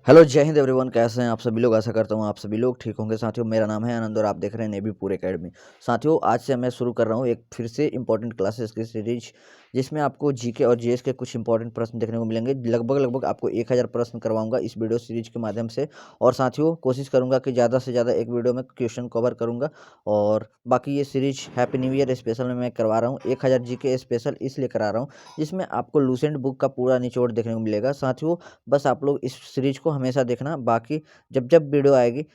Hello, जय Hind everyone. कैसे हैं आप सभी लोग? आशा करता हूँ आप सभी लोग ठीक होंगे। साथियों, मेरा नाम है आनंद और आप देख रहे हैं नेवी पूर एकेडमी। साथियों, आज से मैं शुरू कर रहा हूँ एक फिर से इंपॉर्टेंट क्लासेस की सीरीज, जिसमें आपको जीके और जीएस के कुछ इंपॉर्टेंट प्रश्न देखने को मिलेंगे। लगभग आपको 1000 प्रश्न करवाऊंगा इस वीडियो सीरीज के माध्यम से। और साथियों, कोशिश करूंगा कि ज़्यादा से ज़्यादा एक वीडियो में क्वेश्चन कवर करूंगा। और बाकी ये series happy new year special में मैं करवा रहा हूँ। 1000 जीके स्पेशल इसलिए करा रहा हूँ जिसमें आपको लूसेंट बुक का पूरा निचोड़ देखने को मिलेगा। साथियों, बस आप लोग इस सीरीज को हमेशा देखना। बाकी जब जब वीडियो आएगी,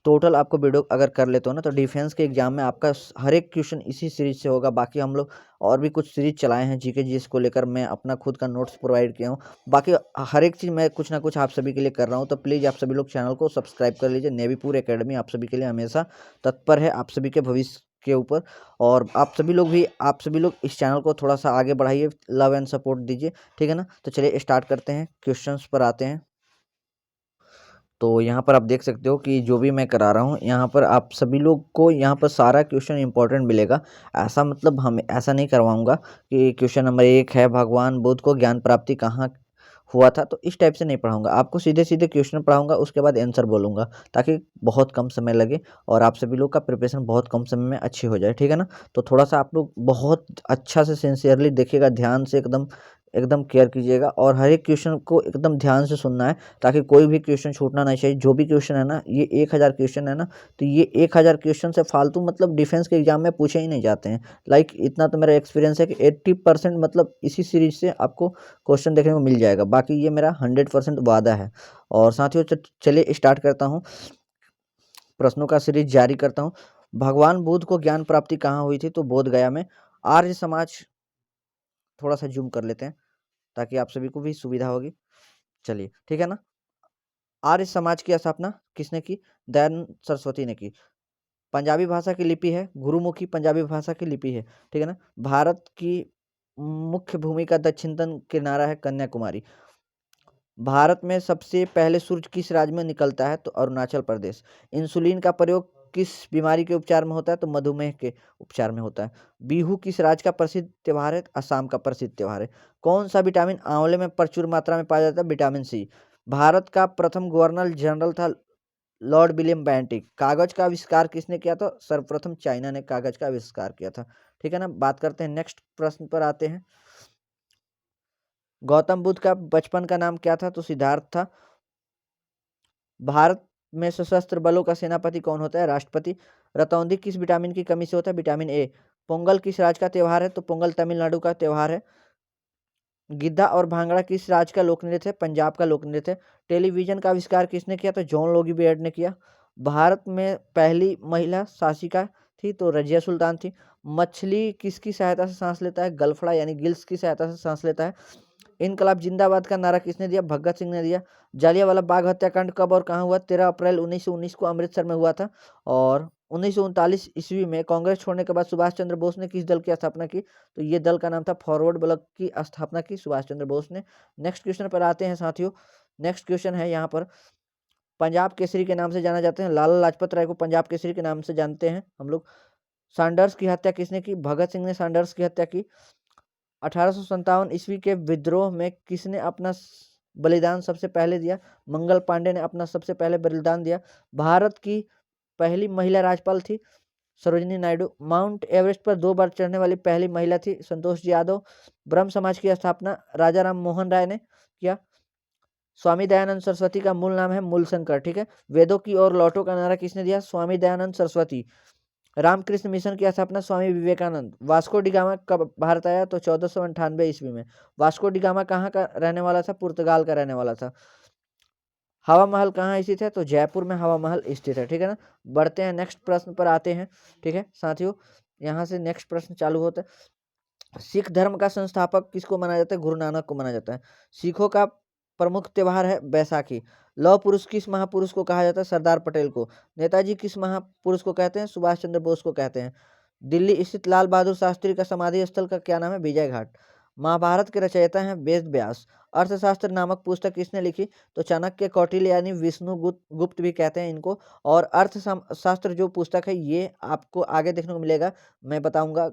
टोटल आपको वीडियो अगर कर लेते हो ना, तो डिफेंस के एग्जाम में आपका हर एक क्वेश्चन इसी सीरीज से होगा। बाकी हम लोग और भी कुछ सीरीज चलाए हैं जीके जीएस को लेकर, मैं अपना खुद का नोट्स प्रोवाइड किया हूँ। बाकी हर एक चीज़ मैं कुछ ना कुछ आप सभी के लिए कर रहा हूँ, तो प्लीज़ आप सभी लोग चैनल को सब्सक्राइब कर लीजिए। नेवी पूर एकेडमी आप सभी के लिए हमेशा तत्पर है, आप सभी के भविष्य के ऊपर। और आप सभी लोग इस चैनल को थोड़ा सा आगे बढ़ाइए, लव एंड सपोर्ट दीजिए, ठीक है ना। तो चलिए स्टार्ट करते हैं, क्वेश्चंस पर आते हैं। तो यहाँ पर आप देख सकते हो कि जो भी मैं करा रहा हूँ, यहाँ पर आप सभी लोग को यहाँ पर सारा क्वेश्चन इंपॉर्टेंट मिलेगा। ऐसा मतलब हम ऐसा नहीं करवाऊंगा कि क्वेश्चन नंबर 1 है, भगवान बुद्ध को ज्ञान प्राप्ति कहाँ हुआ था, तो इस टाइप से नहीं पढ़ाऊंगा। आपको सीधे सीधे क्वेश्चन पढ़ाऊंगा, उसके बाद आंसर बोलूंगा, ताकि बहुत कम समय लगे और आप सभी लोग का प्रिपरेशन बहुत कम समय में अच्छी हो जाए, ठीक है ना। तो थोड़ा सा आप लोग बहुत अच्छा से सिंसियरली देखिएगा, ध्यान से एकदम एकदम केयर कीजिएगा, और हर एक क्वेश्चन को एकदम ध्यान से सुनना है, ताकि कोई भी क्वेश्चन छूटना नहीं चाहिए। जो भी क्वेश्चन है ना, ये 1000 क्वेश्चन है ना, तो ये 1000 क्वेश्चन से फालतू मतलब डिफेंस के एग्जाम में पूछे ही नहीं जाते हैं। लाइक इतना तो मेरा एक्सपीरियंस है कि 80% मतलब इसी सीरीज से आपको क्वेश्चन देखने को मिल जाएगा। बाकी ये मेरा 100% वादा है। और साथियों, चलिए स्टार्ट करता हूँ, प्रश्नों का सीरीज जारी करता हूँ। भगवान बुद्ध को ज्ञान प्राप्ति कहाँ हुई थी? तो बोध गया में। आर्य समाज, थोड़ा सा जूम कर लेते हैं ताकि आप सभी को भी सुविधा होगी। चलिए, ठीक है ना। आर्य समाज की स्थापना किसने की? दयानंद सरस्वती ने की। पंजाबी भाषा की लिपि है गुरुमुखी, पंजाबी भाषा की लिपि है, ठीक है ना। भारत की मुख्य भूमि का दक्षिणतम किनारा है कन्याकुमारी। भारत में सबसे पहले सूर्य किस राज्य में निकलता है? तो अरुणाचल प्रदेश। इंसुलिन का प्रयोग किस बीमारी के उपचार में होता है? तो मधुमेह के उपचार में होता है। बिहू किस राज्य का प्रसिद्ध त्योहार है? असम का प्रसिद्ध त्योहार है। कौन सा विटामिन आंवले में प्रचुर मात्रा में पाया जाता है? Vitamin C. भारत का प्रथम गवर्नर जनरल था लॉर्ड विलियम बेंटिक। कागज का आविष्कार किसने किया था? सर्वप्रथम चाइना ने कागज का आविष्कार किया था, ठीक है ना। बात करते हैं, नेक्स्ट प्रश्न पर आते हैं। गौतम बुद्ध का बचपन का नाम क्या था? तो सिद्धार्थ था। भारत में सशस्त्र बलों का सेनापति कौन होता है? राष्ट्रपति। रतौंधी किस विटामिन की कमी से होता है? Vitamin A. पोंगल किस राज्य का त्योहार है? तो पोंगल तमिलनाडु का त्योहार है। गिद्धा और भांगड़ा किस राज्य का लोक नृत्य है? पंजाब का लोक नृत्य है। टेलीविजन का आविष्कार किसने किया? तो जॉन लोगी बेयर्ड ने किया। भारत में पहली महिला शासिका थी? तो रजिया सुल्तान थी। मछली किसकी सहायता से सांस लेता है? गलफड़ा यानी गिल्स की सहायता से सांस लेता है। इनकलाब जिंदाबाद का नारा किसने दिया? भगत सिंह ने दिया। जालियांवाला बाग हत्याकांड कब और कहाँ हुआ? 13 अप्रैल 1919 को अमृतसर में हुआ था। और 1939 ईस्वी में कांग्रेस छोड़ने के बाद सुभाष चंद्र बोस ने किस दल की स्थापना की? तो ये दल का नाम था फॉरवर्ड ब्लॉक की स्थापना की सुभाष चंद्र बोस ने। नेक्स्ट क्वेश्चन पर आते हैं साथियों। नेक्स्ट क्वेश्चन है यहाँ पर, पंजाब केसरी के नाम से जाना जाते हैं, लाला लाजपत राय को पंजाब केसरी के नाम से जानते हैं हम लोग। सैंडर्स की हत्या किसने की? भगत सिंह ने सैंडर्स की हत्या की। 1857 ईस्वी के विद्रोह में किसने अपना बलिदान सबसे पहले दिया? मंगल पांडे ने अपना सबसे पहले बलिदान दिया। भारत की पहली महिला राज्यपाल थी सरोजिनी नायडू। माउंट एवरेस्ट पर 2 बार चढ़ने वाली पहली महिला थी संतोष यादव। ब्रह्म समाज की स्थापना राजा राम मोहन राय ने किया। स्वामी दयानंद सरस्वती का मूल नाम है मूलशंकर, ठीक है। वेदों की ओर लौटो का नारा किसने दिया? स्वामी दयानंद सरस्वती। रामकृष्ण मिशन की स्थापना स्वामी विवेकानंद। वास्को डिगामा कब भारत आया? तो 1498 ईस्वी में। वास्को डिगामा कहाँ का रहने वाला था? पुर्तगाल का रहने वाला था। हवा महल कहाँ स्थित है? तो जयपुर में हवा महल स्थित है, ठीक है ना। बढ़ते हैं, नेक्स्ट प्रश्न पर आते हैं, ठीक है साथियों। यहाँ से नेक्स्ट प्रश्न चालू होता है। सिख धर्म का संस्थापक किसको माना जाता है? गुरु नानक को माना जाता है। सिखों का प्रमुख त्योहार है बैसाखी। लौह पुरुष किस महापुरुष को कहा जाता है? सरदार पटेल को। नेताजी किस महापुरुष को कहते हैं? सुभाष चंद्र बोस को कहते हैं। दिल्ली स्थित लाल बहादुर शास्त्री का समाधि स्थल का क्या नाम है? विजय घाट। महाभारत के रचयिता हैं वेद व्यास। अर्थशास्त्र नामक पुस्तक किसने लिखी? तो चाणक्य, कौटिल्य यानी विष्णु गुप्त भी कहते हैं इनको। और शास्त्र जो पुस्तक है, ये आपको आगे देखने को मिलेगा, मैं बताऊंगा।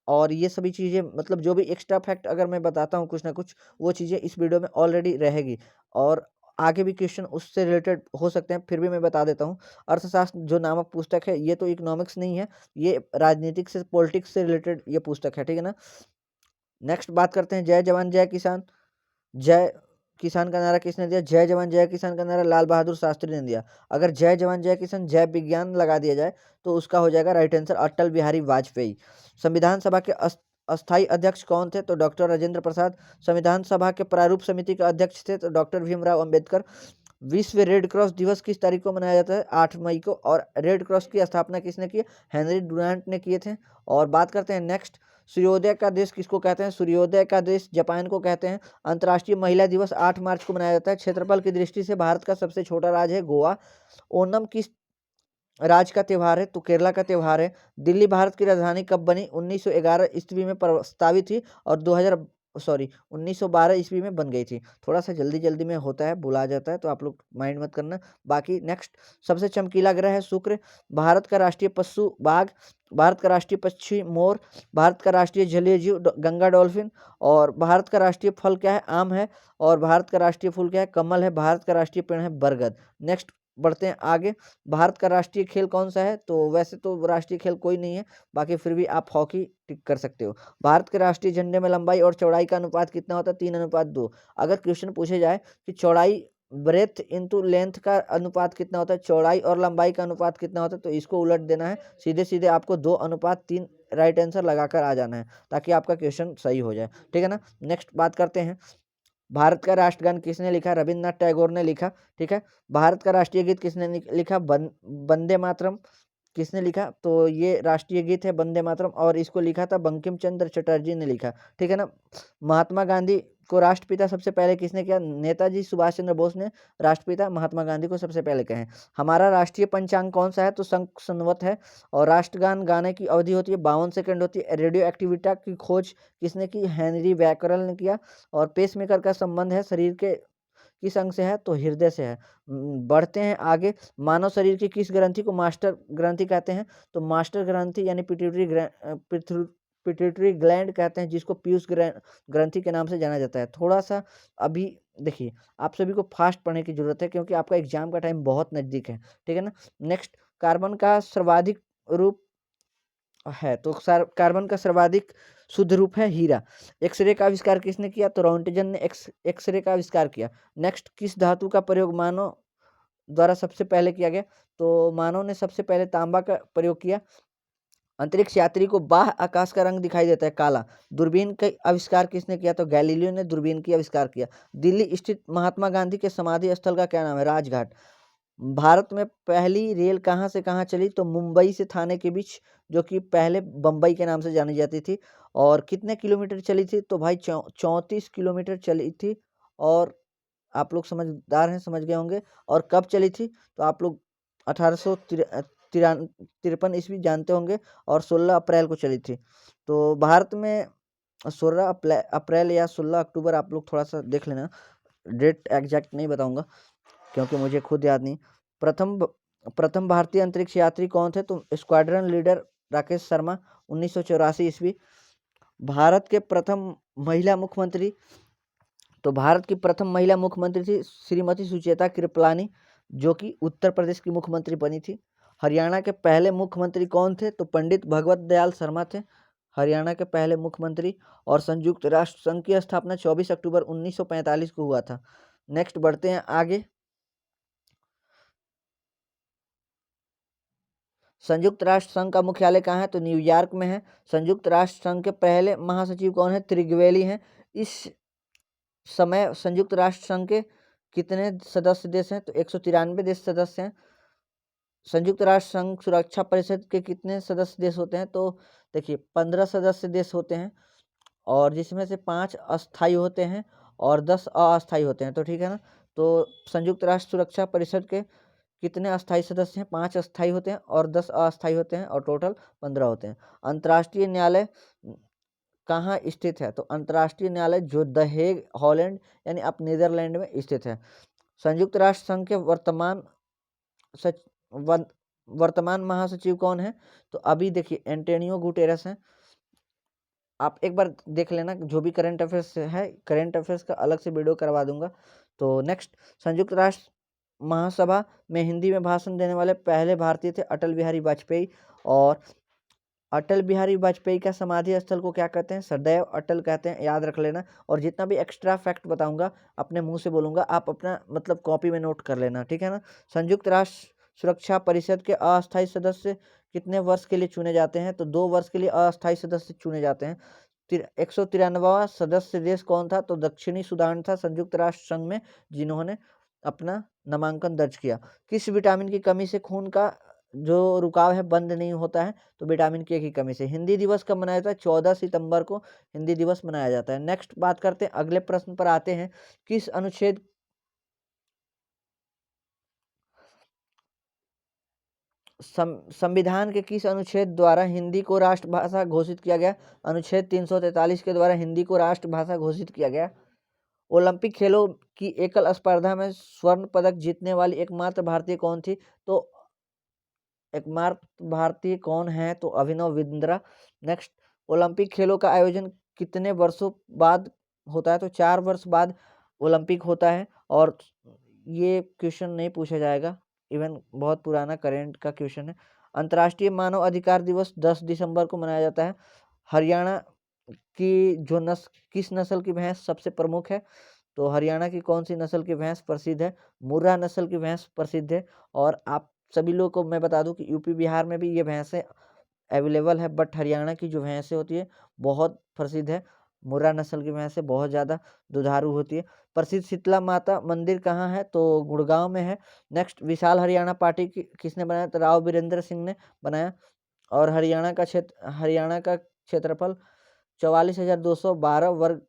और ये सभी चीज़ें मतलब जो भी एक्स्ट्रा फैक्ट अगर मैं बताता हूँ कुछ ना कुछ, वो चीज़ें इस वीडियो में ऑलरेडी रहेगी। और आगे भी क्वेश्चन उससे रिलेटेड हो सकते हैं, फिर भी मैं बता देता हूँ। अर्थशास्त्र जो नामक पुस्तक है ये तो इकोनॉमिक्स नहीं है, ये राजनीतिक से पॉलिटिक्स से रिलेटेड ये पुस्तक है, ठीक है ना। नेक्स्ट बात करते हैं जय जवान जय किसान। जय किसान का नारा किसने दिया? जय जवान जय किसान का नारा लाल बहादुर शास्त्री ने दिया। अगर जय जवान जय किसान जय विज्ञान लगा दिया जाए तो उसका हो जाएगा राइट आंसर अटल बिहारी वाजपेयी। संविधान सभा के अस्थायी अध्यक्ष कौन थे? तो डॉक्टर राजेंद्र प्रसाद। संविधान सभा के प्रारूप समिति के अध्यक्ष थे तो डॉक्टर भीमराव अंबेडकर। विश्व रेड क्रॉस दिवस किस तारीख को मनाया जाता है? 8 मई को। और रेड क्रॉस की स्थापना किसने की? हेनरी डुरांट ने किए थे। और बात करते हैं नेक्स्ट, सूर्योदय का देश किसको कहते हैं? सूर्योदय का देश जापान को कहते हैं। अंतर्राष्ट्रीय महिला दिवस 8 मार्च को मनाया जाता है। क्षेत्रफल की दृष्टि से भारत का सबसे छोटा राज्य है गोवा। ओणम किस राज्य का त्योहार है? तो केरला का त्योहार है। दिल्ली भारत की राजधानी कब बनी? 1911 ईस्वी में प्रस्तावित थी और 1912 ईस्वी में बन गई थी। थोड़ा सा जल्दी जल्दी में होता है, भुला जाता है, तो आप लोग माइंड मत करना। बाकी नेक्स्ट, सबसे चमकीला ग्रह है शुक्र। भारत का राष्ट्रीय पशु बाघ। भारत का राष्ट्रीय पक्षी मोर। भारत का राष्ट्रीय जलीय जीव गंगा डॉल्फिन। और भारत का राष्ट्रीय फल क्या है? आम है। और भारत का राष्ट्रीय फूल क्या है? कमल है। भारत का राष्ट्रीय पेड़ है बरगद। नेक्स्ट बढ़ते हैं आगे। भारत का राष्ट्रीय खेल कौन सा है? तो वैसे तो राष्ट्रीय खेल कोई नहीं है, बाकी फिर भी आप हॉकी टिक कर सकते हो। भारत के राष्ट्रीय झंडे में लंबाई और चौड़ाई का अनुपात कितना होता है? 3:2। अगर क्वेश्चन पूछे जाए कि चौड़ाई ब्रेथ इंटू लेंथ का अनुपात कितना होता है, चौड़ाई और लंबाई का अनुपात कितना होता है, तो इसको उलट देना है। सीधे सीधे आपको 2:3 राइट आंसर लगाकर आ जाना है ताकि आपका क्वेश्चन सही हो जाए, ठीक है ना। नेक्स्ट बात करते हैं, भारत का राष्ट्रगान किसने लिखा? रविन्द्रनाथ टैगोर ने लिखा, ठीक है। भारत का राष्ट्रीय गीत किसने लिखा? वंदे मातरम। किसने लिखा? तो ये राष्ट्रीय गीत है वंदे मातरम, और इसको लिखा था बंकिम चंद्र चटर्जी ने लिखा, ठीक है ना। महात्मा गांधी को राष्ट्रपिता सबसे पहले किसने किया? नेताजी सुभाष चंद्र बोस ने राष्ट्रपिता महात्मा गांधी को सबसे पहले कहे। हमारा राष्ट्रीय पंचांग कौन सा है? तो संख संवत है। और राष्ट्रगान गाने की अवधि होती है 52 सेकंड होती है। रेडियो एक्टिविटा की खोज किसने की? हेनरी बैकरल ने किया। और पेसमेकर का संबंध है शरीर के किस अंग से है? तो हृदय से है। बढ़ते हैं आगे, मानव शरीर की किस ग्रंथि को मास्टर ग्रंथि कहते हैं? तो मास्टर ग्रंथि यानी पिट्यूटरी ग्लैंड कहते हैं, जिसको पीयूष ग्रंथि के नाम से जाना जाता है। थोड़ा सा अभी देखिए, आप सभी को फास्ट पढ़ने की जरूरत है क्योंकि आपका एग्जाम का टाइम बहुत नजदीक है, ठीक है ना। नेक्स्ट, कार्बन का सर्वाधिक रूप है, तो कार्बन का सर्वाधिक शुद्ध रूप है हीरा। एक्सरे का आविष्कार किसने किया? तो रॉन्टजन ने एक्सरे का आविष्कार किया। नेक्स्ट, किस धातु का प्रयोग मानव द्वारा सबसे पहले किया गया? तो मानव ने सबसे पहले तांबा का प्रयोग किया। अंतरिक्ष यात्री को बाह्य आकाश का रंग दिखाई देता है काला। दूरबीन का आविष्कार किसने किया? तो गैलीलियो ने दूरबीन की आविष्कार किया। दिल्ली स्थित महात्मा गांधी के समाधि स्थल का क्या नाम है? राजघाट। भारत में पहली रेल कहाँ से कहाँ चली? तो मुंबई से थाने के बीच, जो कि पहले बम्बई के नाम से जानी जाती थी। और कितने किलोमीटर चली थी? तो भाई 34 किलोमीटर चली थी। और आप लोग समझदार हैं, समझ गए होंगे। और कब चली थी? तो आप लोग 1853 ईस्वी जानते होंगे, और 16 अप्रैल को चली थी। तो भारत में 16 अप्रैल या 16 अक्टूबर, आप लोग थोड़ा सा देख लेना, डेट एग्जैक्ट नहीं बताऊंगा क्योंकि मुझे खुद याद नहीं। प्रथम प्रथम भारतीय अंतरिक्ष यात्री कौन थे? तो स्क्वाड्रन लीडर राकेश शर्मा, 1984 ईस्वी। भारत के प्रथम महिला मुख्यमंत्री, तो भारत की प्रथम महिला मुख्यमंत्री थी श्रीमती सुचेता कृपलानी, जो कि उत्तर प्रदेश की मुख्यमंत्री बनी थी। हरियाणा के पहले मुख्यमंत्री कौन थे? तो पंडित भगवत दयाल शर्मा थे, हरियाणा के पहले मुख्यमंत्री। और संयुक्त राष्ट्र संघ की स्थापना 24 अक्टूबर 1945 को हुआ था। नेक्स्ट बढ़ते हैं आगे, संयुक्त राष्ट्र संघ का मुख्यालय कहाँ है? तो न्यूयॉर्क में है। संयुक्त राष्ट्र संघ के पहले महासचिव कौन है? त्रिगवेली हैं। इस समय संयुक्त राष्ट्र संघ के कितने सदस्य देश हैं? तो 193 देश सदस्य हैं। संयुक्त राष्ट्र संघ सुरक्षा परिषद के कितने सदस्य देश होते हैं? तो देखिए 15 सदस्य देश होते हैं, और जिसमें से 5 अस्थायी होते हैं और 10 अस्थायी होते हैं, तो ठीक है ना। तो संयुक्त राष्ट्र सुरक्षा परिषद के कितने अस्थायी सदस्य हैं? 5 अस्थायी होते हैं और 10 अस्थायी होते हैं, और टोटल 15 होते हैं। अंतर्राष्ट्रीय न्यायालय कहाँ स्थित है? तो अंतर्राष्ट्रीय न्यायालय जो द हेग हॉलैंड यानी अब नीदरलैंड में स्थित है। संयुक्त राष्ट्र संघ के सच वर्तमान महासचिव कौन है? तो अभी देखिए एंटोनियो गुटेरस हैं। आप एक बार देख लेना, जो भी करंट अफेयर्स है, करंट अफेयर्स का अलग से वीडियो करवा दूंगा, तो नेक्स्ट, संयुक्त राष्ट्र महासभा में हिंदी में भाषण देने वाले पहले भारतीय थे अटल बिहारी वाजपेयी। और अटल बिहारी वाजपेयी का समाधि स्थल को क्या कहते हैं? सदैव अटल कहते हैं, याद रख लेना। और जितना भी एक्स्ट्रा फैक्ट बताऊंगा अपने मुंह से बोलूंगा, आप अपना मतलब कॉपी में नोट कर लेना, ठीक है ना। संयुक्त राष्ट्र सुरक्षा परिषद के अस्थायी सदस्य कितने वर्ष के लिए चुने जाते हैं? तो 2 वर्ष के लिए अस्थायी सदस्य चुने जाते हैं। 193वां सदस्य देश कौन था? तो दक्षिणी सूडान था संयुक्त राष्ट्र संघ में, जिन्होंने अपना नामांकन दर्ज किया। किस विटामिन की कमी से खून का जो रुकाव है बंद नहीं होता है? तो विटामिन के की कमी से। हिंदी दिवस कब मनाया जाता है? 14 सितंबर को हिंदी दिवस मनाया जाता है। नेक्स्ट बात करते हैं, अगले प्रश्न पर आते हैं। किस अनुच्छेद संविधान के किस अनुच्छेद द्वारा हिंदी को राष्ट्रभाषा घोषित किया गया? अनुच्छेद 343 के द्वारा हिंदी को राष्ट्रभाषा घोषित किया गया। ओलंपिक खेलों की एकल स्पर्धा में स्वर्ण पदक जीतने वाली एकमात्र भारतीय कौन थी? तो एकमात्र भारतीय कौन है? तो अभिनव बिंद्रा। नेक्स्ट, ओलंपिक खेलों का आयोजन कितने वर्षों बाद होता है? तो 4 वर्ष बाद ओलंपिक होता है। और ये क्वेश्चन नहीं पूछा जाएगा, इवन बहुत पुराना करेंट का क्वेश्चन है। अंतर्राष्ट्रीय मानव अधिकार दिवस 10 दिसंबर को मनाया जाता है। हरियाणा की जो किस नस्ल की भैंस सबसे प्रमुख है? तो हरियाणा की कौन सी नस्ल की भैंस प्रसिद्ध है? मुर्रा नस्ल की भैंस प्रसिद्ध है। और आप सभी लोगों को मैं बता दूं कि यूपी बिहार में भी ये भैंसें अवेलेबल है, बट हरियाणा की जो भैंसें होती है बहुत प्रसिद्ध है। मुर्रा नस्ल की भैंसें बहुत ज़्यादा दुधारू होती है। प्रसिद्ध शीतला माता मंदिर कहाँ है? तो गुड़गांव में है। नेक्स्ट, विशाल हरियाणा पार्टी किसने बनाया? तो राव बीरेंद्र सिंह ने बनाया। और हरियाणा का क्षेत्रफल 44,212 वर्ग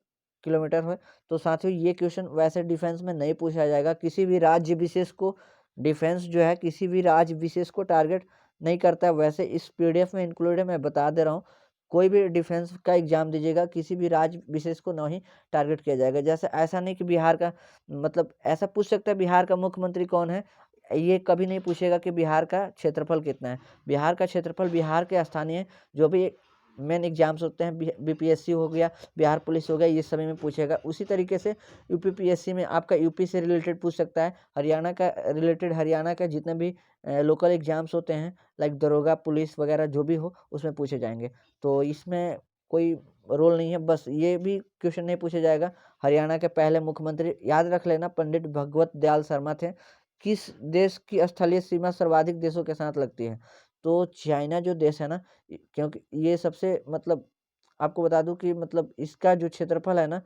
किलोमीटर है। तो साथियों, ये क्वेश्चन वैसे डिफेंस में नहीं पूछा जाएगा। किसी भी राज्य विशेष को डिफेंस जो है किसी भी राज्य विशेष को टारगेट नहीं करता है। वैसे इस पीडीएफ में इंक्लूडेड है, मैं बता दे रहा हूँ। कोई भी डिफेंस का एग्जाम दीजिएगा, किसी भी राज्य विशेष को नहीं टारगेट किया जाएगा। जैसे ऐसा नहीं कि बिहार का, मतलब ऐसा पूछ सकता है बिहार का मुख्यमंत्री कौन है, ये कभी नहीं पूछेगा कि बिहार का क्षेत्रफल कितना है। बिहार का क्षेत्रफल बिहार के स्थानीय जो भी मेन एग्जाम्स होते हैं, बीपीएससी हो गया, बिहार पुलिस हो गया, ये सभी में पूछेगा। उसी तरीके से यूपीपीएससी में आपका यूपी से रिलेटेड पूछ सकता है, हरियाणा का रिलेटेड, हरियाणा का जितने भी लोकल एग्जाम्स होते हैं लाइक दरोगा पुलिस वगैरह जो भी हो उसमें पूछे जाएंगे। तो इसमें कोई रोल नहीं है, बस ये भी क्वेश्चन नहीं पूछा जाएगा। हरियाणा के पहले मुख्यमंत्री याद रख लेना, पंडित भगवत दयाल शर्मा थे। किस देश की स्थलीय सीमा सर्वाधिक देशों के साथ लगती है? तो चाइना जो देश है ना, क्योंकि ये सबसे मतलब आपको बता दूं कि मतलब इसका जो क्षेत्रफल है ना,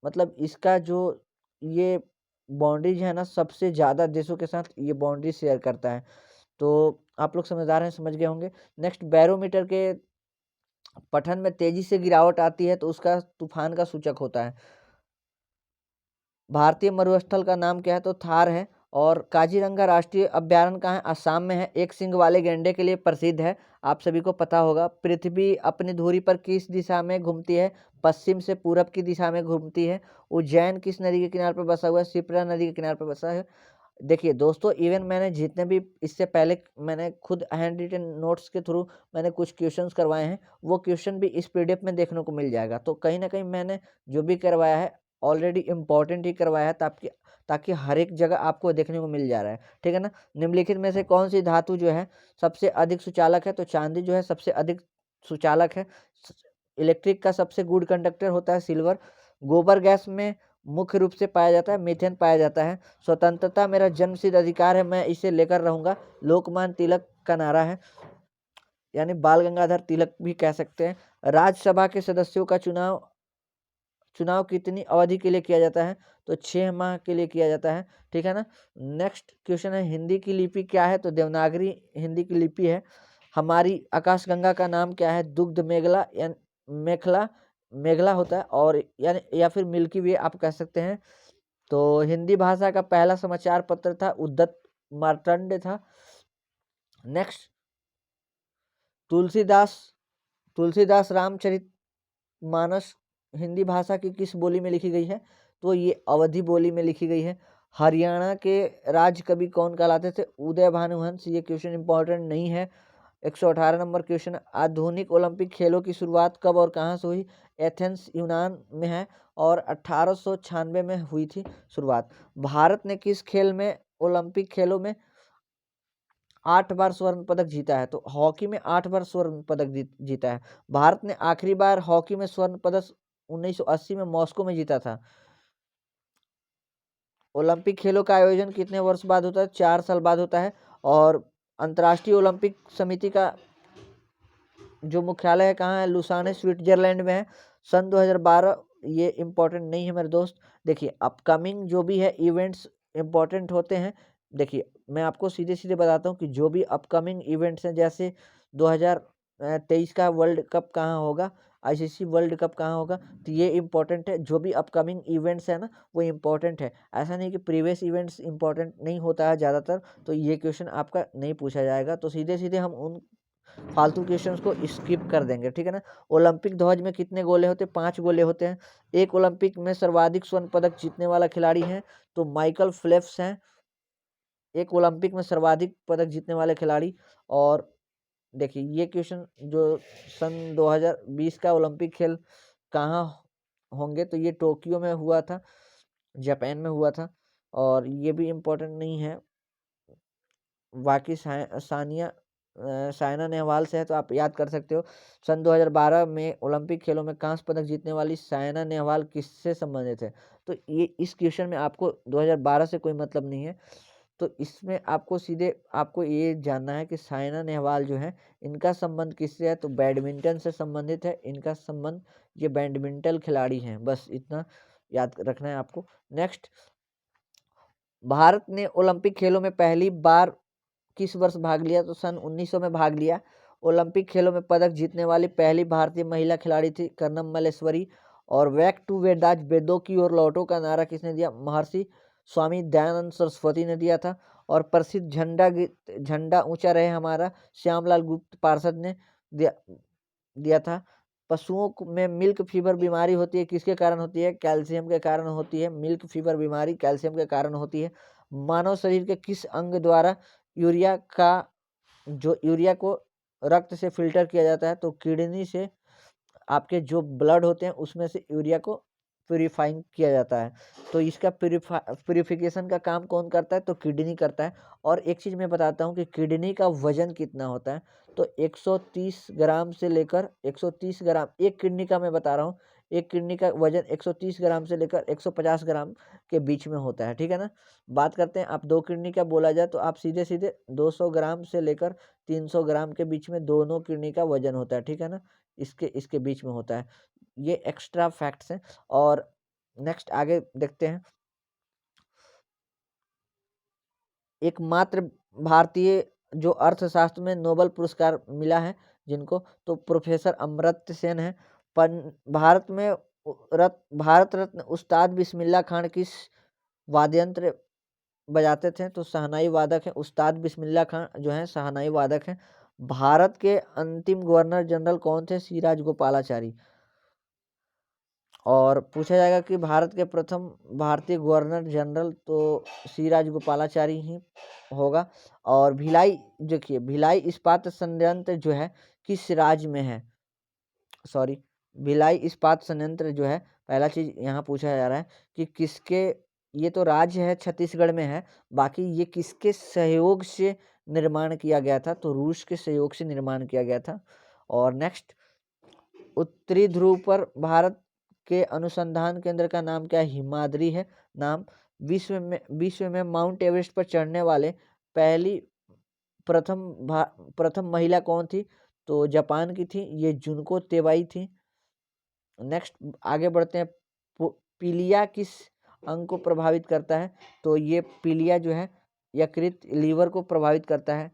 मतलब इसका जो ये बाउंड्रीज है ना, सबसे ज़्यादा देशों के साथ ये बाउंड्री शेयर करता है। तो आप लोग समझदार हैं, समझ गए होंगे। नेक्स्ट, बैरोमीटर के पठन में तेजी से गिरावट आती है तो उसका तूफान का सूचक होता है। भारतीय मरुस्थल का नाम क्या है? तो थार है। और काजीरंगा राष्ट्रीय अभ्यारण्य कहाँ है? असम में है। एक सींग वाले गैंडे के लिए प्रसिद्ध है, आप सभी को पता होगा। पृथ्वी अपनी धुरी पर किस दिशा में घूमती है? पश्चिम से पूरब की दिशा में घूमती है। उज्जैन किस नदी के किनारे पर बसा हुआ है? शिप्रा नदी के किनारे पर बसा है। देखिए दोस्तों, इवन मैंने जितने भी इससे पहले मैंने खुद हैंड रिटन नोट्स के थ्रू मैंने कुछ क्वेश्चंस करवाए हैं, वो क्वेश्चन भी इस पीडीएफ में देखने को मिल जाएगा। तो कहीं ना कहीं मैंने जो भी करवाया है ऑलरेडी इम्पोर्टेंट ही करवाया है, ताकि ताकि हर एक जगह आपको देखने को मिल जा रहा है, ठीक है ना। निम्नलिखित में से कौन सी धातु जो है सबसे अधिक सुचालक है? तो चांदी जो है सबसे अधिक सुचालक है। इलेक्ट्रिक का सबसे गुड कंडक्टर होता है सिल्वर। गोबर गैस में मुख्य रूप से पाया जाता है मीथेन पाया जाता है। स्वतंत्रता मेरा जन्मसिद्ध अधिकार है, मैं इसे लेकर रहूंगा, लोकमान्य तिलक का नारा है, यानी बाल गंगाधर तिलक भी कह सकते हैं। राज्यसभा के सदस्यों का चुनाव चुनाव कितनी अवधि के लिए किया जाता है? तो 6 माह के लिए किया जाता है, ठीक है ना। नेक्स्ट क्वेश्चन है, हिंदी की लिपि क्या है? तो देवनागरी हिंदी की लिपि है। हमारी आकाशगंगा का नाम क्या है? दुग्ध मेखला या मेखला मेघला होता है, और यानी या फिर मिल्की वे आप कह सकते हैं। तो हिंदी भाषा का पहला समाचार पत्र था उद्यत मार्तंड था। नेक्स्ट, तुलसीदास तुलसीदास रामचरित मानस हिंदी भाषा की किस बोली में लिखी गई है? तो ये अवधी बोली में लिखी गई है। हरियाणा के राज्य कवि कौन कहलाते थे? उदय भानुवंश। ये क्वेश्चन इंपॉर्टेंट नहीं है। 118 नंबर क्वेश्चन, आधुनिक ओलंपिक खेलों की शुरुआत कब और कहाँ से हुई? एथेंस यूनान में है। और 1896 में हुई थी शुरुआत। भारत ने किस खेल में ओलंपिक खेलों में 8 बार स्वर्ण पदक जीता है? तो हॉकी में 8 बार स्वर्ण पदक जीता है। भारत ने आखिरी बार हॉकी में स्वर्ण पदक 1980 में मॉस्को में जीता था। ओलंपिक खेलों का आयोजन कितने वर्ष बाद होता है? 4 साल बाद होता है। और अंतर्राष्ट्रीय ओलंपिक समिति का जो मुख्यालय है कहाँ है? लुसाने स्विट्जरलैंड में है। सन 2012 ये इम्पोर्टेंट नहीं है मेरे दोस्त। देखिए अपकमिंग जो भी है इवेंट्स इम्पोर्टेंट होते हैं। देखिए मैं आपको सीधे सीधे बताता हूँ कि जो भी अपकमिंग इवेंट्स हैं, जैसे 2023 का वर्ल्ड कप कहाँ होगा, आईसीसी वर्ल्ड कप कहाँ होगा, तो ये इम्पोर्टेंट है। जो भी अपकमिंग इवेंट्स है ना वो इम्पोर्टेंट है। ऐसा नहीं कि प्रीवियस इवेंट्स इम्पोर्टेंट नहीं होता है ज़्यादातर, तो ये क्वेश्चन आपका नहीं पूछा जाएगा। तो सीधे सीधे हम उन फालतू क्वेश्चंस को स्किप कर देंगे, ठीक है ना। ओलंपिक ध्वज में कितने गोले होते हैं? 5 गोले होते हैं। एक ओलंपिक में सर्वाधिक स्वर्ण पदक जीतने वाला खिलाड़ी है तो माइकल फेल्प्स हैं, एक ओलंपिक में सर्वाधिक पदक जीतने वाले खिलाड़ी। और देखिए ये क्वेश्चन जो सन 2020 का ओलंपिक खेल कहाँ होंगे, तो ये टोक्यो में हुआ था, जापान में हुआ था। और ये भी इम्पोर्टेंट नहीं है। बाकी साइना नेहवाल से है तो आप याद कर सकते हो। सन 2012 में ओलंपिक खेलों में कांस्य पदक जीतने वाली साइना नेहवाल किससे संबंधित है? तो ये इस क्वेश्चन में आपको 2012 से कोई मतलब नहीं है। तो इसमें आपको सीधे आपको ये जानना है कि साइना नेहवाल जो है इनका संबंध किससे है? तो बैडमिंटन से संबंधित है इनका संबंध। ये बैडमिंटन खिलाड़ी हैं, बस इतना याद रखना है आपको। नेक्स्ट, भारत ने ओलंपिक खेलों में पहली बार किस वर्ष भाग लिया? तो सन 1900 में भाग लिया। ओलंपिक खेलों में पदक जीतने वाली पहली भारतीय महिला खिलाड़ी थी कर्नम मल्लेश्वरी। और बैक टू वेदांत, वेदों की ओर लौटो का नारा किसने दिया? महर्षि स्वामी दयानंद सरस्वती ने दिया था। और प्रसिद्ध झंडा ऊंचा रहे हमारा, श्यामलाल गुप्त पार्षद ने दिया दिया था। पशुओं में मिल्क फीवर बीमारी होती है, किसके कारण होती है? कैल्शियम के कारण होती है। मिल्क फीवर बीमारी कैल्शियम के कारण होती है। मानव शरीर के किस अंग द्वारा यूरिया का जो यूरिया को रक्त से फिल्टर किया जाता है? तो किडनी से। आपके जो ब्लड होते हैं उसमें से यूरिया को प्यूरिफाइंग किया जाता है। तो इसका प्यूरिफिकेशन का काम कौन करता है? तो किडनी करता है। और एक चीज़ मैं बताता हूँ कि किडनी का वजन कितना होता है। तो 130 ग्राम से लेकर 130 ग्राम, एक किडनी का मैं बता रहा हूँ, एक किडनी का वजन 130 ग्राम से लेकर 150 ग्राम के बीच में होता है, ठीक है ना। बात करते हैं आप दो किडनी का बोला जाए तो आप सीधे सीधे 200 ग्राम से लेकर 300 ग्राम के बीच में दोनों किडनी का वजन होता है, ठीक है ना। इसके इसके बीच में होता है। ये एक्स्ट्रा फैक्ट्स हैं। और नेक्स्ट आगे देखते हैं। एकमात्र भारतीय जो अर्थशास्त्र में नोबेल पुरस्कार मिला है जिनको, तो प्रोफेसर अमर्त्य सेन है। पन भारत में भारत रत्न उस्ताद बिस्मिल्लाह खान किस वाद्ययंत्र बजाते थे? तो शहनाई वादक है उस्ताद बिस्मिल्लाह खान जो है, शहनाई वादक हैं। भारत के अंतिम गवर्नर जनरल कौन थे? सी राजगोपालाचारी। और पूछा जाएगा कि भारत के प्रथम भारतीय गवर्नर जनरल, तो सी राजगोपालाचारी ही होगा। और भिलाई, देखिए भिलाई इस्पात संयंत्र जो है किस राज्य में है? सॉरी, भिलाई इस्पात संयंत्र जो है, पहला चीज यहाँ पूछा जा रहा है कि किसके, ये तो राज्य है छत्तीसगढ़ में है, बाकी ये किसके सहयोग से निर्माण किया गया था? तो रूस के सहयोग से निर्माण किया गया था। और नेक्स्ट, उत्तरी ध्रुव पर भारत के अनुसंधान केंद्र का नाम क्या है? हिमाद्री है नाम। विश्व में माउंट एवरेस्ट पर चढ़ने वाले पहली प्रथम महिला कौन थी? तो जापान की थी, ये जुनको तेवाई थी। नेक्स्ट आगे बढ़ते हैं। पीलिया किस अंग को प्रभावित करता है? तो ये पीलिया जो है यकृत लीवर को प्रभावित करता है।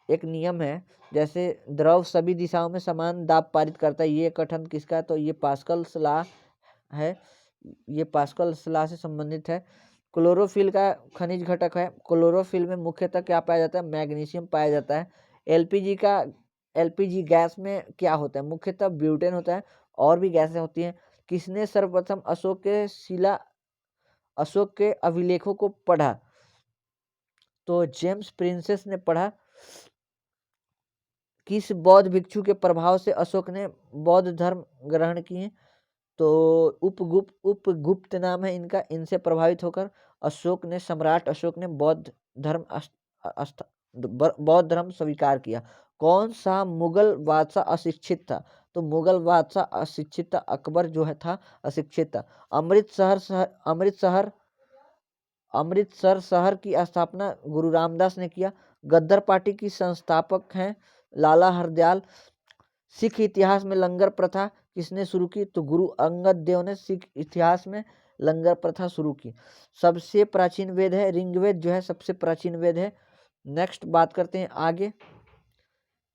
एक नियम है, जैसे द्रव सभी दिशाओं में समान दाब पारित करता है, ये कथन किसका? तो ये पास्कल्स लॉ है, ये पास्कल्स लॉ से संबंधित है। क्लोरोफिल का खनिज घटक है, क्लोरोफिल में मुख्यतः क्या पाया जाता है? मैग्नीशियम पाया जाता है। एलपीजी गैस में क्या होता है? मुख्यतः ब्यूटेन होता है, और भी गैसें होती हैं। किसने सर्वप्रथम अशोक के अभिलेखों को पढ़ा? तो जेम्स प्रिंसेस ने पढ़ा। किस बौद्ध भिक्षु के प्रभाव से अशोक ने बौद्ध धर्म ग्रहण किए? तो उपगुप्त नाम है इनका। इनसे प्रभावित होकर सम्राट अशोक ने बौद्ध धर्म स्वीकार किया। कौन सा मुगल बादशाह अशिक्षित था? तो मुगल बादशाह अशिक्षित था, अकबर जो है था अशिक्षित था। अमृतसर शहर की स्थापना गुरु रामदास ने किया। गद्दर पार्टी की संस्थापक हैं लाला हरदयाल। सिख इतिहास में लंगर प्रथा किसने शुरू की? तो गुरु अंगद देव ने सिख इतिहास में लंगर प्रथा शुरू की। सबसे प्राचीन वेद है ऋग्वेद, जो है सबसे प्राचीन वेद है। नेक्स्ट बात करते हैं आगे।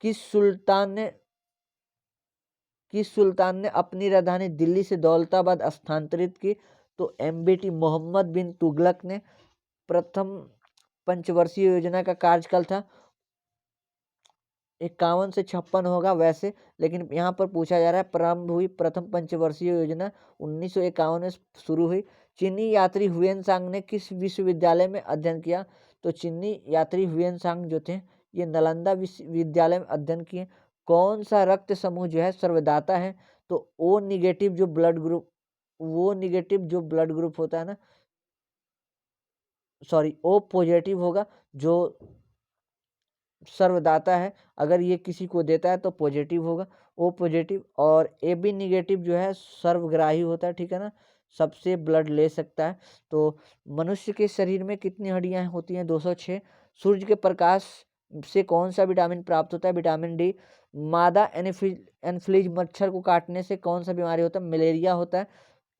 किस सुल्तान ने अपनी राजधानी दिल्ली से दौलताबाद स्थानांतरित की? तो एमबीटी मोहम्मद बिन तुगलक ने। प्रथम पंचवर्षीय योजना का कार्यकाल था 51 से 56 होगा वैसे, लेकिन यहाँ पर पूछा जा रहा है प्रारंभ हुई प्रथम पंचवर्षीय योजना 1951 में शुरू हुई। चीनी यात्री हुएनसांग ने किस विश्वविद्यालय में अध्ययन किया? तो चीनी यात्री हुएनसांग जो थे ये नालंदा विश्वविद्यालय में अध्ययन किए। कौन सा रक्त समूह जो है सर्वदाता है? तो ओ निगेटिव जो ब्लड ग्रुप होता है ना, सॉरी ओ पॉजिटिव होगा जो सर्वदाता है। अगर ये किसी को देता है तो पॉजिटिव होगा ओ पॉजिटिव। और ए बी निगेटिव जो है सर्वग्राही होता है, ठीक है ना, सबसे ब्लड ले सकता है। तो मनुष्य के शरीर में कितनी हड्डियां होती हैं? 206। सूर्य के प्रकाश से कौन सा विटामिन प्राप्त होता है? Vitamin D. मादा एनफ्लीज मच्छर को काटने से कौन सा बीमारी होता है? मलेरिया होता है।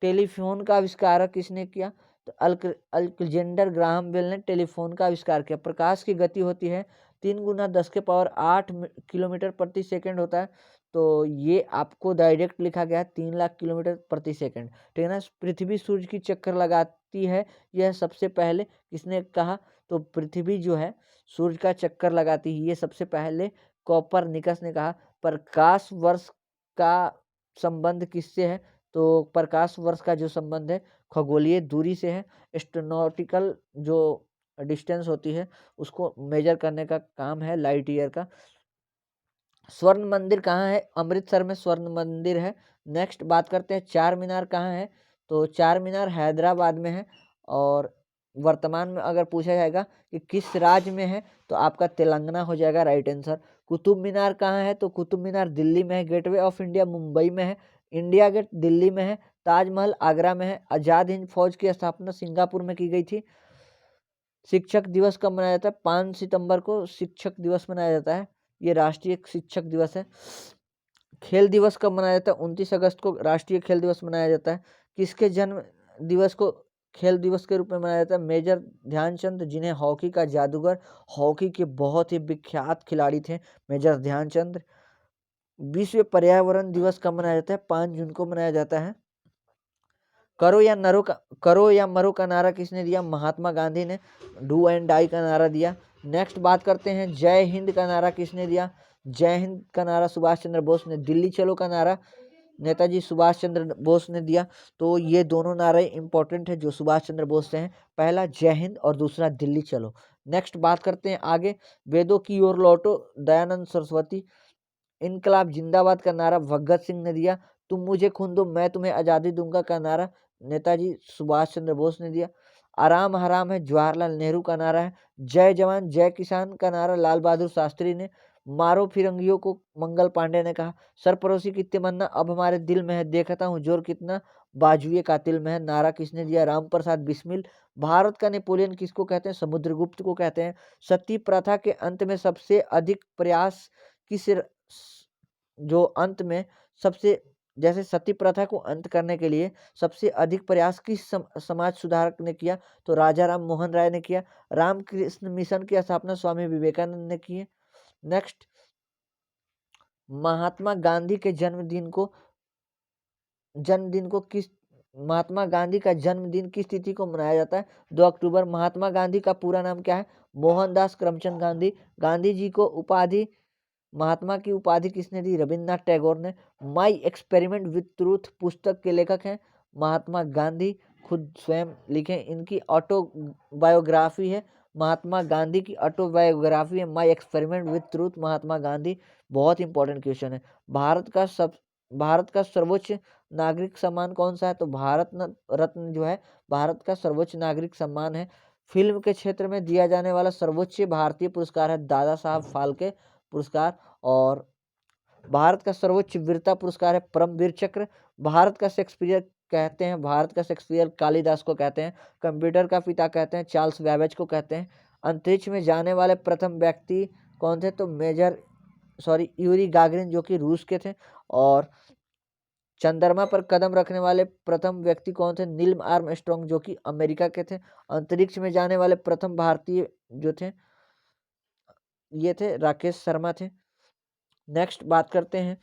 टेलीफोन का आविष्कारक किसने किया? तो अलेक्जेंडर ग्राहम बेल ने टेलीफोन का आविष्कार किया। प्रकाश की गति होती है 3 × 10⁸ किलोमीटर प्रति सेकंड होता है। तो ये आपको डायरेक्ट लिखा गया है 3 लाख किलोमीटर प्रति सेकंड, ठीक है ना। पृथ्वी सूर्य की चक्कर लगाती है, यह सबसे पहले किसने कहा? तो पृथ्वी जो है सूर्य का चक्कर लगाती है, ये सबसे पहले कोपरनिकस ने कहा। प्रकाश वर्ष का संबंध किससे है? तो प्रकाश वर्ष का जो संबंध है खगोलीय दूरी से है। एस्ट्रोनॉटिकल जो डिस्टेंस होती है उसको मेजर करने का काम है लाइट ईयर का। स्वर्ण मंदिर कहाँ है? अमृतसर में स्वर्ण मंदिर है। नेक्स्ट बात करते हैं चार मीनार कहाँ है? तो चार मीनार हैदराबाद में है। और वर्तमान में अगर पूछा जाएगा कि किस राज्य में है तो आपका तेलंगाना हो जाएगा राइट आंसर। कुतुब मीनार कहाँ है? तो कुतुब मीनार दिल्ली में है। गेटवे ऑफ इंडिया मुंबई में है। इंडिया गेट दिल्ली में है। ताजमहल आगरा में है। आजाद हिंद फौज की स्थापना सिंगापुर में की गई थी। शिक्षक दिवस कब मनाया जाता है? 5 सितंबर को शिक्षक दिवस मनाया जाता है, ये राष्ट्रीय शिक्षक दिवस है। खेल दिवस कब मनाया जाता है? 29 अगस्त को राष्ट्रीय खेल दिवस मनाया जाता है। किसके जन्म दिवस को खेल दिवस के रूप में मनाया जाता है? मेजर ध्यानचंद, जिन्हें हॉकी का जादूगर, हॉकी के बहुत ही विख्यात खिलाड़ी थे मेजर ध्यानचंद। विश्व पर्यावरण दिवस कब मनाया जाता है? 5 जून को मनाया जाता है। करो या मरो का नारा किसने दिया? महात्मा गांधी ने। डू एंड डाई का नारा दिया। नेक्स्ट बात करते हैं जय हिंद का नारा किसने दिया? जय हिंद का नारा सुभाष चंद्र बोस ने। दिल्ली चलो का नारा नेताजी सुभाष चंद्र बोस ने दिया। तो ये दोनों नारे इंपॉर्टेंट है जो सुभाष चंद्र बोस से हैं, पहला जय हिंद और दूसरा दिल्ली चलो। नेक्स्ट बात करते हैं आगे। वेदों की ओर लौटो दयानंद सरस्वती। इनकलाब जिंदाबाद का नारा भगत सिंह ने दिया। तुम मुझे खून दो मैं तुम्हें आज़ादी दूंगा का नारा नेताजी सुभाष चंद्र बोस ने दिया। आराम हराम है जवाहरलाल नेहरू का नारा है। जय जवान जय किसान का नारा लाल बहादुर शास्त्री ने। मारो फिरंगियों को मंगल पांडे ने कहा। सरपरोसी की तमन्ना अब हमारे दिल में है, देखता हूँ जोर कितना बाजुए कातिल में है, नारा किसने दिया? राम प्रसाद बिस्मिल। भारत का नेपोलियन किसको कहते हैं? समुद्रगुप्त को कहते हैं। सती प्रथा के अंत में सबसे अधिक प्रयास किस जो अंत में सबसे जैसे सती प्रथा को अंत करने के लिए सबसे अधिक प्रयास किस समाज सुधारक ने किया? तो राजा राम मोहन राय ने किया। रामकृष्ण मिशन की स्थापना स्वामी विवेकानंद ने की है। नेक्स्ट, महात्मा गांधी के महात्मा गांधी का जन्मदिन किस तिथि को मनाया जाता है? 2 अक्टूबर। महात्मा गांधी का पूरा नाम क्या है? मोहनदास करमचंद गांधी। गांधी जी को महात्मा की उपाधि किसने दी? रविन्द्रनाथ टैगोर ने। माई एक्सपेरिमेंट विथ ट्रूथ पुस्तक के लेखक हैं महात्मा गांधी, खुद स्वयं लिखे। इनकी ऑटोबायोग्राफी है, महात्मा गांधी की ऑटोबायोग्राफी है my experiment with truth Mahatma Gandhi. बहुत इंपॉर्टेंट क्वेश्चन है। भारत का सर्वोच्च नागरिक सम्मान कौन सा है? तो भारत रत्न जो है भारत का सर्वोच्च नागरिक सम्मान है। फिल्म के क्षेत्र में दिया जाने वाला सर्वोच्च भारतीय पुरस्कार है दादा साहब फाल्के पुरस्कार। और भारत का सर्वोच्च वीरता पुरस्कार है परमवीर चक्र। भारत का शेक्सपियर कहते हैं, भारत का शेक्सपियर कालिदास को कहते हैं। कंप्यूटर का पिता कहते हैं चार्ल्स बैबेज को कहते हैं। अंतरिक्ष में जाने वाले प्रथम व्यक्ति कौन थे? तो यूरी गागरिन जो कि रूस के थे। और चंद्रमा पर कदम रखने वाले प्रथम व्यक्ति कौन थे? नील आर्मस्ट्रांग जो कि अमेरिका के थे। अंतरिक्ष में जाने वाले प्रथम भारतीय जो थे ये थे राकेश शर्मा थे। नेक्स्ट बात करते हैं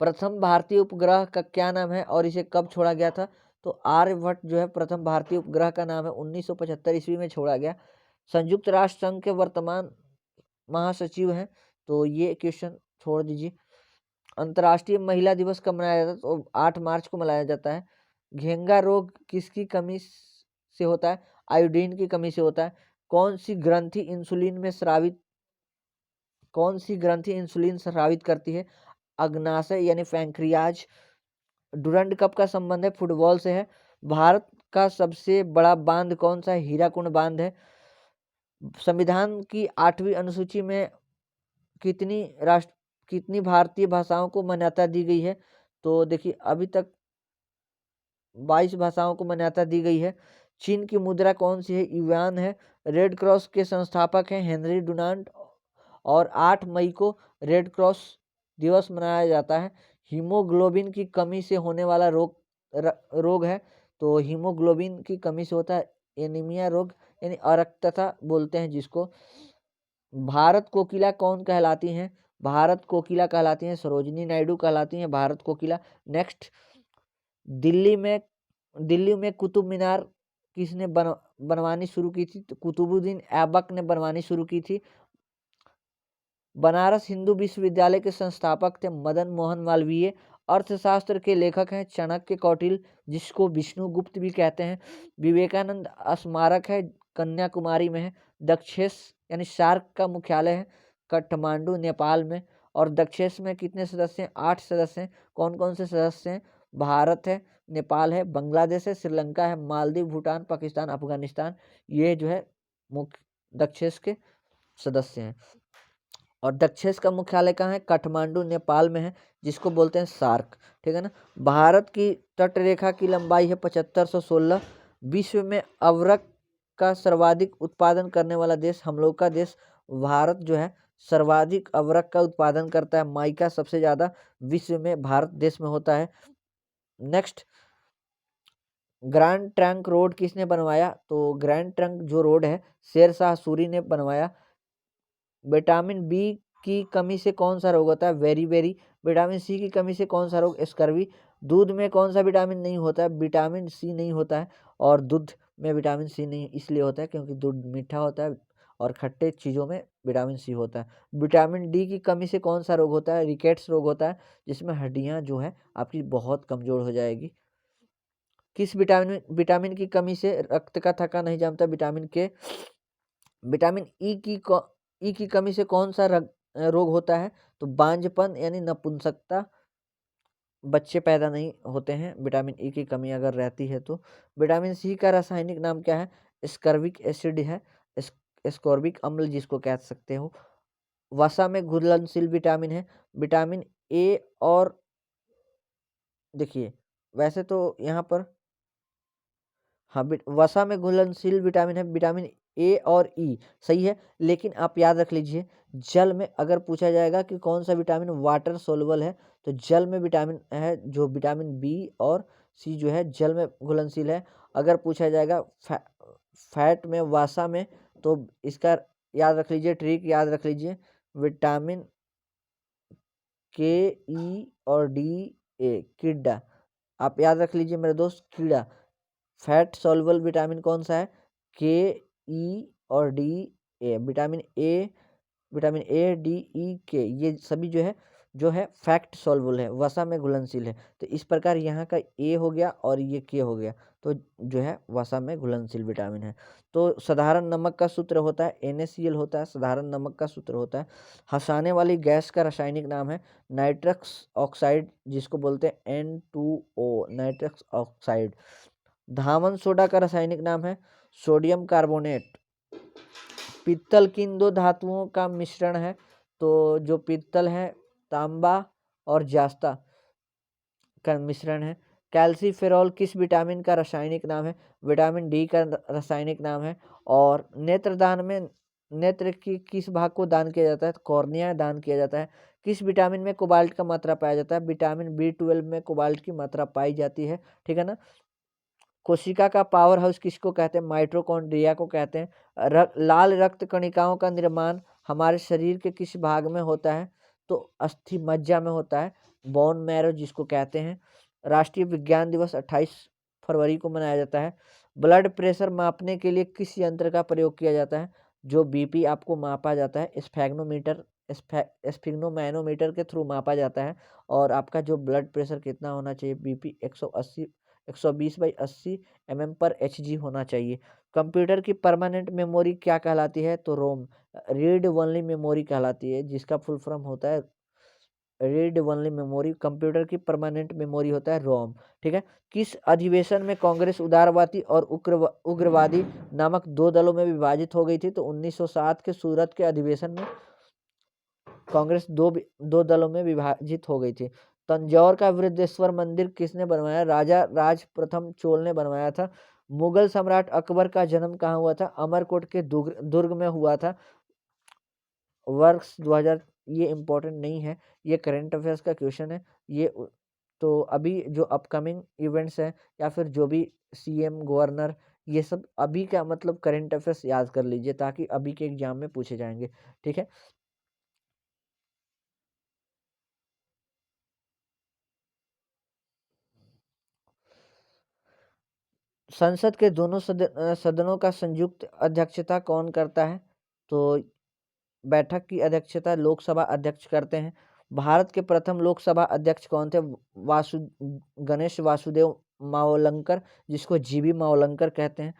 प्रथम भारतीय उपग्रह का क्या नाम है और इसे कब छोड़ा गया था? तो आर्यभट्ट जो है प्रथम भारतीय उपग्रह का नाम है, 1975 ईस्वी में छोड़ा गया। संयुक्त राष्ट्र संघ के वर्तमान महासचिव हैं, तो ये क्वेश्चन छोड़ दीजिए। अंतर्राष्ट्रीय महिला दिवस कब मनाया जाता है? तो 8 मार्च को मनाया जाता है। घेंगा रोग किसकी कमी से होता है? आयोडीन की कमी से होता है। कौन सी ग्रंथि इंसुलिन स्रावित करती है? अग्नाशय यानी पैंक्रियाज। डुरंड कप का संबंध है फुटबॉल से है। भारत का सबसे बड़ा बांध कौन सा है? हीराकुंड बांध है। संविधान की 8वीं अनुसूची में कितनी भारतीय भाषाओं को मान्यता दी गई है? तो देखिए अभी तक 22 भाषाओं को मान्यता दी गई है। चीन की मुद्रा कौन सी है? युआन है। रेड क्रॉस के संस्थापक हैं हेनरी डुनांट। और 8 मई को रेड क्रॉस दिवस मनाया जाता है। हीमोग्लोबिन की कमी से होने वाला रोग है, तो हीमोग्लोबिन की कमी से होता है एनीमिया रोग यानी अरक्तता बोलते हैं जिसको। भारत कोकिला कौन कहलाती हैं? भारत कोकिला कहलाती हैं सरोजिनी नायडू कहलाती हैं भारत कोकिला। नेक्स्ट, दिल्ली में कुतुब मीनार किसने बनवानी शुरू की थी? तो कुतुबुद्दीन ऐबक ने बनवानी शुरू की थी। बनारस हिंदू विश्वविद्यालय के संस्थापक थे मदन मोहन मालवीय। अर्थशास्त्र के लेखक हैं चाणक्य कौटिल्य जिसको विष्णुगुप्त भी कहते हैं। विवेकानंद स्मारक है कन्याकुमारी में है। दक्षेस यानी सार्क का मुख्यालय है काठमांडू नेपाल में। और दक्षेस में कितने सदस्य हैं? 8 सदस्य हैं। कौन कौन से सदस्य हैं? भारत है, नेपाल है, बांग्लादेश है, श्रीलंका है, मालदीव, भूटान, पाकिस्तान, अफगानिस्तान, ये जो है मुख्य दक्षेस के सदस्य हैं। और दक्षेस का मुख्यालय कहाँ है? काठमांडू नेपाल में है जिसको बोलते हैं सार्क। ठीक है ना। भारत की तट रेखा की लंबाई है 7516। विश्व में अवरक का सर्वाधिक उत्पादन करने वाला देश, हम लोग का देश भारत जो है सर्वाधिक अवरक का उत्पादन करता है। माइका सबसे ज्यादा विश्व में भारत देश में होता है। नेक्स्ट, ग्रैंड ट्रंक रोड किसने बनवाया? तो ग्रैंड ट्रंक जो रोड है शेरशाह सूरी ने बनवाया। विटामिन बी की कमी से कौन सा रोग होता है? वेरी। विटामिन सी की कमी से कौन सा रोग? स्कर्वी। दूध में कौन सा विटामिन नहीं होता है? विटामिन सी नहीं होता है। और दूध में विटामिन सी नहीं इसलिए होता है क्योंकि दूध मीठा होता है और खट्टे चीज़ों में विटामिन सी होता है। विटामिन डी की कमी से कौन सा रोग होता है? रिकेट्स रोग होता है जिसमें हड्डियाँ जो है आपकी बहुत कमज़ोर हो जाएगी। किस विटामिन की कमी से रक्त का थक्का नहीं जमता? विटामिन के। विटामिन ई की कमी से कौन सा रोग होता है? तो बांझपन यानी नपुंसकता, बच्चे पैदा नहीं होते हैं विटामिन ई की कमी अगर रहती है तो। विटामिन सी का रासायनिक नाम क्या है? स्कर्विक एसिड है, स्कॉर्बिक अम्ल जिसको कह सकते हो। वसा में घुलनशील विटामिन है विटामिन ए। और देखिए वैसे तो यहाँ पर हाँ वसा में घुलनशील विटामिन है विटामिन ए और ई, सही है। लेकिन आप याद रख लीजिए जल में अगर पूछा जाएगा कि कौन सा विटामिन वाटर सोलबल है तो जल में विटामिन है जो विटामिन बी और सी जो है जल में घुलनशील है। अगर पूछा जाएगा फैट में वसा में तो इसका याद रख लीजिए, ट्रिक याद रख लीजिए, विटामिन के ई और डी ए, कीड़ा। आप याद रख लीजिए मेरे दोस्त, कीड़ा। फैट सॉल्युबल विटामिन कौन सा है? के ई और D A. Vitamin A D E के ये सभी जो है जो है फैक्ट सॉल्युबल है, वसा में घुलनशील है। तो इस प्रकार यहाँ का ए हो गया और ये के हो गया, तो जो है वसा में घुलनशील विटामिन है। तो साधारण नमक का सूत्र होता है NaCl होता है, साधारण नमक का सूत्र होता है। हंसाने वाली गैस का रासायनिक नाम है नाइट्रस ऑक्साइड, जिसको बोलते हैं N2O, नाइट्रस ऑक्साइड। धामन सोडा का रासायनिक नाम है सोडियम कार्बोनेट। पित्तल किन दो धातुओं का मिश्रण है? तो जो पित्तल है तांबा और जास्ता का मिश्रण है। कैल्सीफेरॉल किस विटामिन का रासायनिक नाम है? विटामिन डी का रासायनिक नाम है। और नेत्रदान में नेत्र की किस भाग को दान किया जाता है? कॉर्निया दान किया जाता है। किस विटामिन में कोबाल्ट का मात्रा पाया जाता है? विटामिन B12 में कोबाल्ट की मात्रा पाई जाती है, ठीक है ना। कोशिका का पावर हाउस किसको कहते हैं? माइटोकॉन्ड्रिया को कहते हैं। लाल रक्त कणिकाओं का निर्माण हमारे शरीर के किस भाग में होता है? तो अस्थि मज्जा में होता है, बोन मैरो जिसको कहते हैं। राष्ट्रीय विज्ञान दिवस 28 फरवरी को मनाया जाता है। ब्लड प्रेशर मापने के लिए किस यंत्र का प्रयोग किया जाता है? जो BP आपको मापा जाता है स्फेग्नोमीटर, स्फिग्नोमैनोमीटर के थ्रू मापा जाता है। और आपका जो ब्लड प्रेशर कितना होना चाहिए? BP 120/80 mm/Hg होना चाहिए। कंप्यूटर की परमानेंट मेमोरी क्या कहलाती है? तो रोम, रीड ओनली मेमोरी कहलाती है, जिसका फुल फॉर्म होता है रीड ओनली मेमोरी। कंप्यूटर की परमानेंट मेमोरी होता है रोम, ठीक है। किस अधिवेशन में कांग्रेस उदारवादी और उग्रवादी नामक दो दलों में विभाजित हो गई थी? तो 1907 के सूरत के अधिवेशन में कांग्रेस दो दलों में विभाजित हो गई थी। तंजौर का वृद्धेश्वर मंदिर किसने बनवाया? राजा राज प्रथम चोल ने बनवाया था। मुगल सम्राट अकबर का जन्म कहाँ हुआ था? अमरकोट के दुर्ग में हुआ था। वर्ष 2000, ये इम्पोर्टेंट नहीं है, ये करंट अफेयर्स का क्वेश्चन है। ये तो अभी जो अपकमिंग इवेंट्स हैं या फिर जो भी CM गवर्नर, ये सब अभी का मतलब करंट अफेयर्स याद कर लीजिए, ताकि अभी के एग्जाम में पूछे जाएंगे, ठीक है। संसद के दोनों सदनों का संयुक्त अध्यक्षता कौन करता है? तो बैठक की अध्यक्षता लोकसभा अध्यक्ष करते हैं। भारत के प्रथम लोकसभा अध्यक्ष कौन थे? वासु गणेश वासुदेव मावलंकर, जिसको GB मावलंकर कहते हैं।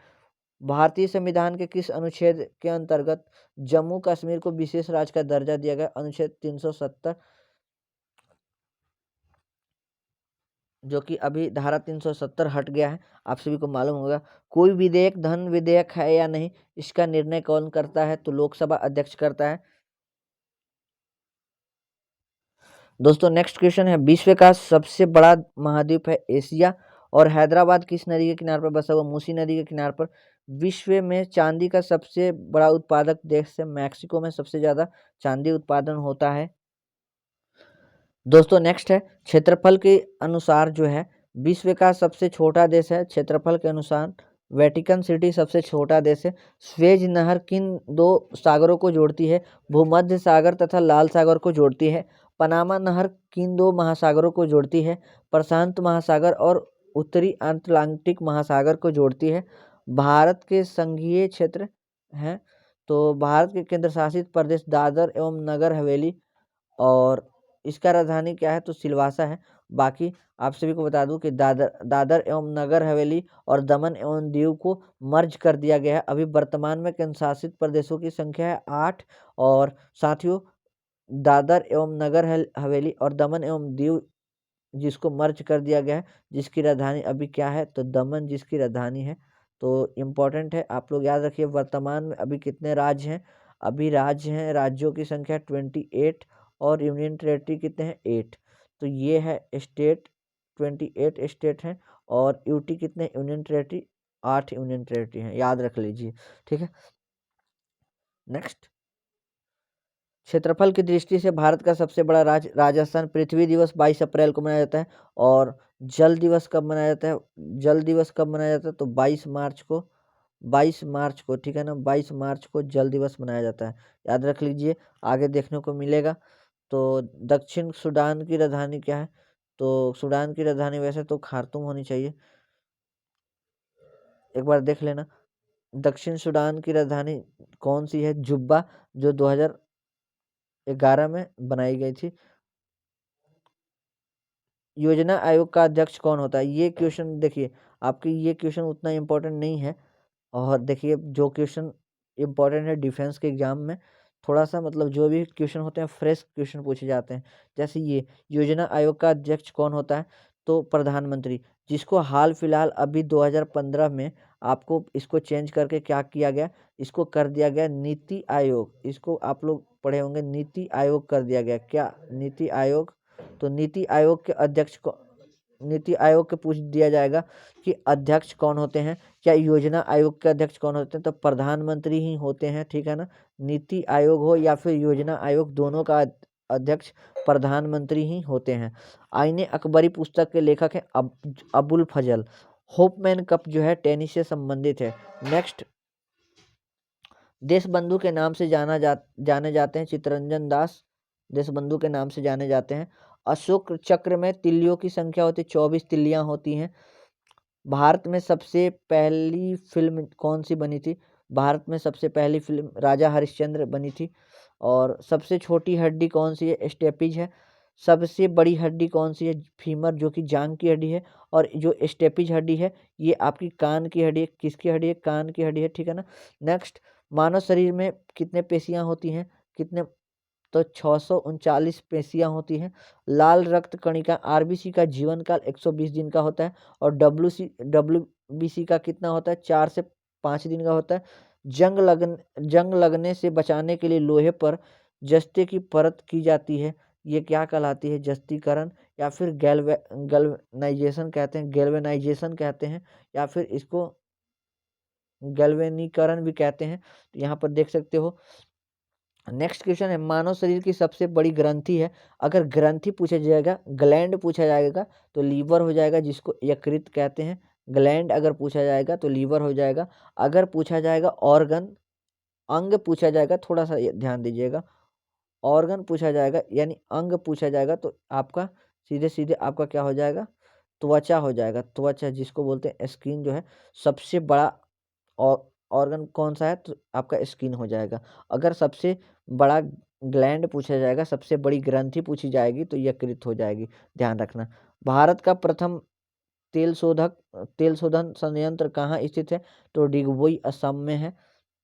भारतीय संविधान के किस अनुच्छेद के अंतर्गत जम्मू कश्मीर को विशेष राज्य का दर्जा दिया गया? अनुच्छेद 370, जो कि अभी धारा 370 हट गया है, आप सभी को मालूम होगा। कोई विधेयक धन विधेयक है या नहीं, इसका निर्णय कौन करता है? तो लोकसभा अध्यक्ष करता है। दोस्तों नेक्स्ट क्वेश्चन है, विश्व का सबसे बड़ा महाद्वीप है एशिया, और हैदराबाद किस नदी के किनारे पर बसा हुआ? मूसी नदी के किनारे पर। विश्व में चांदी का सबसे बड़ा उत्पादक देश है मैक्सिको में सबसे ज्यादा चांदी उत्पादन होता है। दोस्तों नेक्स्ट है, क्षेत्रफल के अनुसार जो है विश्व का सबसे छोटा देश है। क्षेत्रफल के अनुसार वेटिकन सिटी सबसे छोटा देश है। स्वेज नहर किन दो सागरों को जोड़ती है? भूमध्य सागर तथा लाल सागर को जोड़ती है। पनामा नहर किन दो महासागरों को जोड़ती है? प्रशांत महासागर और उत्तरी अटलांटिक महासागर को जोड़ती है। भारत के संघीय क्षेत्र हैं, तो भारत के केंद्र शासित प्रदेश दादर एवं नगर हवेली, और इसका राजधानी क्या है? तो सिलवासा है। बाकी आप सभी को बता दूं कि दादर एवं नगर हवेली और दमन एवं दीव को मर्ज कर दिया गया है। अभी वर्तमान में केंद्र शासित प्रदेशों की संख्या है 8। और साथियों, दादर एवं नगर हवेली और दमन एवं दीव जिसको मर्ज कर दिया गया है, जिसकी राजधानी अभी क्या है? तो दमन जिसकी राजधानी है। तो इम्पोर्टेंट है, आप लोग याद रखिए। वर्तमान में अभी कितने राज्य हैं? अभी राज्य हैं, राज्यों की संख्या 28, और यूनियन टेरेटरी कितने हैं? 8। तो ये है स्टेट, 28 स्टेट हैं। और यूटी कितने? यूनियन टेरेटरी 8 यूनियन टेरेटरी हैं, याद रख लीजिए, ठीक है। नेक्स्ट, क्षेत्रफल की दृष्टि से भारत का सबसे बड़ा राज्य राजस्थान। पृथ्वी दिवस 22 अप्रैल को मनाया जाता है। और जल दिवस कब मनाया जाता है? जल दिवस कब मनाया जाता है? तो 22 मार्च को, 22 मार्च को, ठीक है ना, 22 मार्च को जल दिवस मनाया जाता है, याद रख लीजिए। आगे देखने को मिलेगा। तो दक्षिण सूडान की राजधानी क्या है? तो सूडान की राजधानी वैसे तो खार्तूम होनी चाहिए, एक बार देख लेना। दक्षिण सूडान की राजधानी कौन सी है? जुब्बा, जो 2011 में बनाई गई थी। योजना आयोग का अध्यक्ष कौन होता है? ये क्वेश्चन देखिए, आपके ये क्वेश्चन उतना इम्पोर्टेंट नहीं है। और देखिए जो क्वेश्चन इम्पोर्टेंट है डिफेंस के एग्जाम में, थोड़ा सा मतलब जो भी क्वेश्चन होते हैं फ्रेश क्वेश्चन पूछे जाते हैं। जैसे ये योजना आयोग का अध्यक्ष कौन होता है? तो प्रधानमंत्री, जिसको हाल फिलहाल अभी 2015 में आपको इसको चेंज करके क्या किया गया, इसको कर दिया गया नीति आयोग। इसको आप लोग पढ़े होंगे, नीति आयोग कर दिया गया। क्या? नीति आयोग। तो नीति आयोग के अध्यक्ष को, नीति आयोग के पूछ दिया जाएगा कि अध्यक्ष कौन होते हैं, क्या योजना आयोग के अध्यक्ष कौन होते हैं? तो प्रधानमंत्री ही होते हैं, ठीक है ना। नीति आयोग हो या फिर योजना आयोग, दोनों का अध्यक्ष प्रधानमंत्री ही होते हैं। आईने अकबरी पुस्तक के लेखक हैं अबुल फजल। होपमैन कप जो है टेनिस से संबंधित है। नेक्स्ट, देशबंधु के नाम से जाने जाते हैं चित्तरंजन दास, देशबंधु के नाम से जाने जाते हैं। अशोक चक्र में तिल्लियों की संख्या होती है, 24 तिल्लियां होती हैं। भारत में सबसे पहली फिल्म कौन सी बनी थी? भारत में सबसे पहली फिल्म राजा हरिश्चंद्र बनी थी। और सबसे छोटी हड्डी कौन सी है? स्टेपिज है। सबसे बड़ी हड्डी कौन सी है? फीमर, जो कि जांग की हड्डी है। और जो स्टेपिज हड्डी है ये आपकी कान की हड्डी है। किसकी हड्डी है? कान की हड्डी है, ठीक है ना। नेक्स्ट, मानव शरीर में कितने पेशियां होती हैं? कितने? तो 639 पेशियां होती हैं। लाल रक्त कणिका आरबीसी का जीवन काल 120 दिन का होता है। और डब्ल्यूबीसी का कितना होता है? 4 से 5 दिन का होता है। जंग लगने से बचाने के लिए लोहे पर जस्ते की परत की जाती है, ये क्या कहलाती है? जस्तीकरण, या फिर गैल्वेनाइजेशन कहते हैं, गैल्वेनाइजेशन कहते हैं, या फिर इसको गैल्वेनीकरण भी कहते हैं। तो यहाँ पर देख सकते हो। नेक्स्ट क्वेश्चन है, मानव शरीर की सबसे बड़ी ग्रंथि है। अगर ग्रंथि पूछा जाएगा, ग्लैंड पूछा जाएगा तो लीवर हो जाएगा, जिसको यकृत कहते हैं। ग्लैंड अगर पूछा जाएगा तो लीवर हो जाएगा। अगर पूछा जाएगा ऑर्गन, अंग पूछा जाएगा, थोड़ा सा ध्यान दीजिएगा, ऑर्गन पूछा जाएगा यानी अंग पूछा जाएगा तो आपका सीधे सीधे आपका क्या हो जाएगा? त्वचा हो जाएगा। त्वचा, जिसको बोलते हैं स्किन, जो है सबसे बड़ा ऑर्गन कौन सा है? तो आपका स्किन हो जाएगा। अगर सबसे बड़ा ग्लैंड पूछा जाएगा, सबसे बड़ी ग्रंथि पूछी जाएगी तो यकृत हो जाएगी, ध्यान रखना। भारत का प्रथम तेल शोधन संयंत्र कहाँ स्थित है? तो डिगबोई असम में है,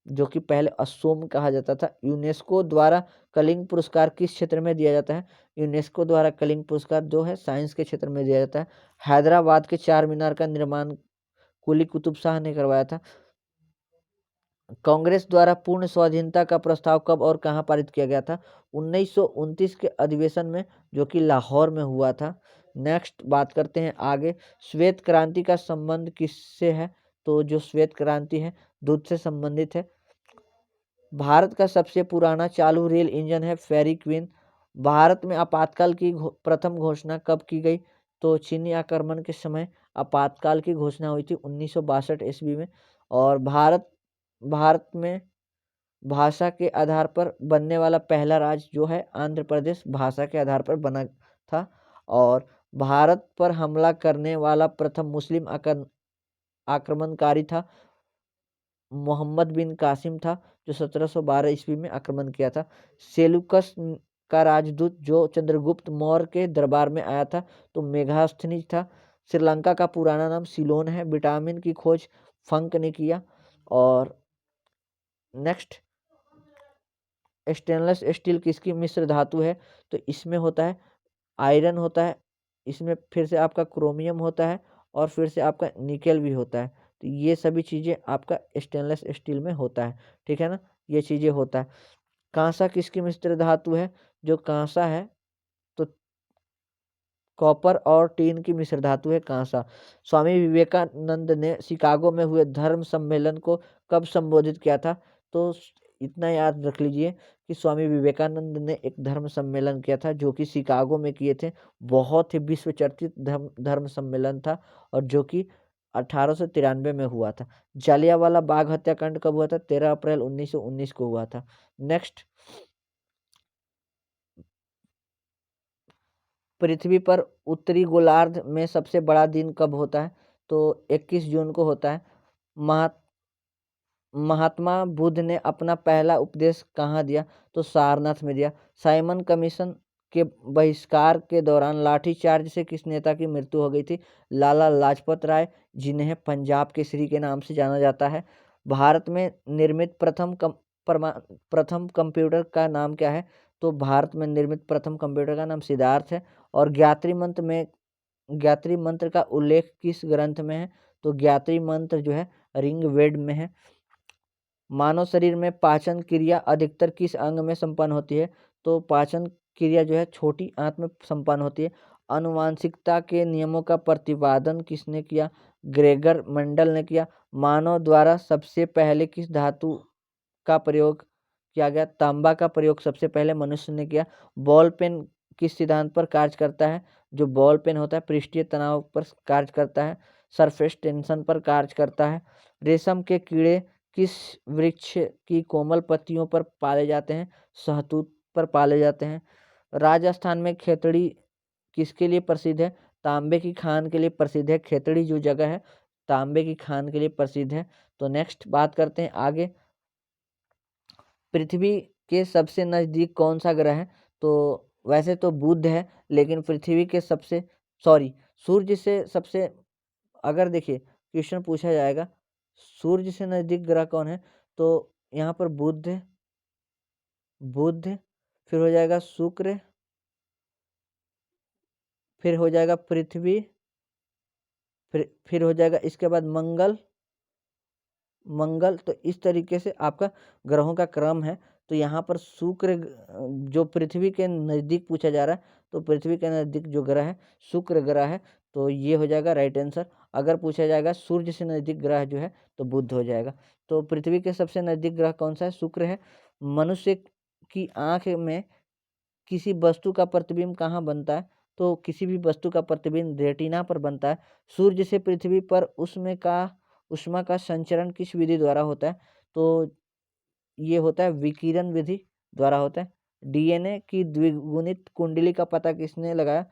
जो कि पहले असोम कहा जाता था। यूनेस्को द्वारा कलिंग पुरस्कार किस क्षेत्र में दिया जाता है? यूनेस्को द्वारा कलिंग पुरस्कार जो है साइंस के क्षेत्र में दिया जाता है। हैदराबाद के चार मीनार का निर्माण कुली कुतुब शाह ने करवाया था। कांग्रेस द्वारा पूर्ण स्वाधीनता का प्रस्ताव कब और कहां पारित किया गया था? 1929 के अधिवेशन में, जो कि लाहौर में हुआ था। नेक्स्ट बात करते हैं आगे, श्वेत क्रांति का संबंध किससे है? तो जो श्वेत क्रांति है दूध से संबंधित है। भारत का सबसे पुराना चालू रेल इंजन है फेरी क्वीन। भारत में आपातकाल की प्रथम घोषणा कब की गई? तो चीनी आक्रमण के समय आपातकाल की घोषणा हुई थी 1962 ईस्वी में। और भारत में भाषा के आधार पर बनने वाला पहला राज्य जो है आंध्र प्रदेश, भाषा के आधार पर बना था। और भारत पर हमला करने वाला प्रथम मुस्लिम आक्रमणकारी था मोहम्मद बिन कासिम था, जो 1712 ईस्वी में आक्रमण किया था। सेलुकस का राजदूत जो चंद्रगुप्त मौर्य के दरबार में आया था तो मेगास्थनीज था। श्रीलंका का पुराना नाम सिलोन है। विटामिन की खोज फंक ने किया। और नेक्स्ट, स्टेनलेस स्टील किसकी मिश्र धातु है? तो इसमें होता है आयरन होता है, इसमें फिर से आपका क्रोमियम होता है, और फिर से आपका निकेल भी होता है। तो ये सभी चीज़ें आपका स्टेनलेस स्टील में होता है, ठीक है ना। ये चीज़ें होता है। कांसा किसकी मिश्र धातु है? जो कांसा है तो कॉपर और टीन की मिश्र धातु है कांसा। स्वामी विवेकानंद ने शिकागो में हुए धर्म सम्मेलन को कब संबोधित किया था? तो इतना याद रख लीजिए कि स्वामी विवेकानंद ने एक धर्म सम्मेलन किया था जो कि शिकागो में किए थे। बहुत ही विश्व चर्चित धर्म सम्मेलन था, और जो कि 1893 में हुआ था। जालियांवाला बाग हत्याकांड कब हुआ था? 13 अप्रैल 1919 को हुआ था। नेक्स्ट, पृथ्वी पर उत्तरी गोलार्ध में सबसे बड़ा दिन कब होता है? तो 21 जून को होता है। महा महात्मा बुद्ध ने अपना पहला उपदेश कहाँ दिया? तो सारनाथ में दिया। साइमन कमीशन के बहिष्कार के दौरान लाठीचार्ज से किस नेता की मृत्यु हो गई थी? लाला लाजपत राय, जिन्हें पंजाब केसरी के नाम से जाना जाता है। भारत में निर्मित प्रथम कंप्यूटर का नाम क्या है? तो भारत में निर्मित प्रथम कंप्यूटर का नाम सिद्धार्थ है। और ज्ञात्री मंत्र का उल्लेख किस ग्रंथ में है? तो ज्ञात्री मंत्र जो है ऋग्वेद में है। मानव शरीर में पाचन क्रिया अधिकतर किस अंग में संपन्न होती है? तो पाचन क्रिया जो है छोटी आंत में संपन्न होती है। आनुवांशिकता के नियमों का प्रतिपादन किसने किया? ग्रेगर मेंडल ने किया। मानव द्वारा सबसे पहले किस धातु का प्रयोग किया गया? तांबा का प्रयोग सबसे पहले मनुष्य ने किया। बॉल पेन किस सिद्धांत पर कार्य करता है? जो बॉल पेन होता है पृष्ठीय तनाव पर कार्य करता है। सरफेस टेंशन पर कार्य करता है। रेशम के कीड़े किस वृक्ष की कोमल पत्तियों पर पाले जाते हैं? शहतूत पर पाले जाते हैं। राजस्थान में खेतड़ी किसके लिए प्रसिद्ध है? तांबे की खान के लिए प्रसिद्ध है। खेतड़ी जो जगह है तांबे की खान के लिए प्रसिद्ध है। तो नेक्स्ट बात करते हैं आगे। पृथ्वी के सबसे नज़दीक कौन सा ग्रह है? तो वैसे तो बुध है, लेकिन पृथ्वी के सबसे सूर्य से सबसे, अगर देखिए क्वेश्चन पूछा जाएगा सूर्य से नज़दीक ग्रह कौन है, तो यहाँ पर बुध, फिर हो जाएगा शुक्र, फिर हो जाएगा पृथ्वी, फिर हो जाएगा इसके बाद मंगल। तो इस तरीके से आपका ग्रहों का क्रम है। तो यहाँ पर शुक्र जो पृथ्वी के नज़दीक पूछा जा रहा है, तो पृथ्वी के नज़दीक जो ग्रह है शुक्र ग्रह है। तो ये हो जाएगा राइट आंसर। अगर पूछा जाएगा सूर्य से नज़दीक ग्रह जो है तो बुध हो जाएगा। तो पृथ्वी के सबसे नज़दीक ग्रह कौन सा है? शुक्र है। मनुष्य की आँख में किसी वस्तु का प्रतिबिंब कहाँ बनता है? तो किसी भी वस्तु का प्रतिबिंब रेटिना पर बनता है। सूर्य से पृथ्वी पर उष्मा का संचरण किस विधि द्वारा होता है? तो ये होता है विकिरण विधि द्वारा होता है। डीएनए की द्विगुणित कुंडली का पता किसने लगाया?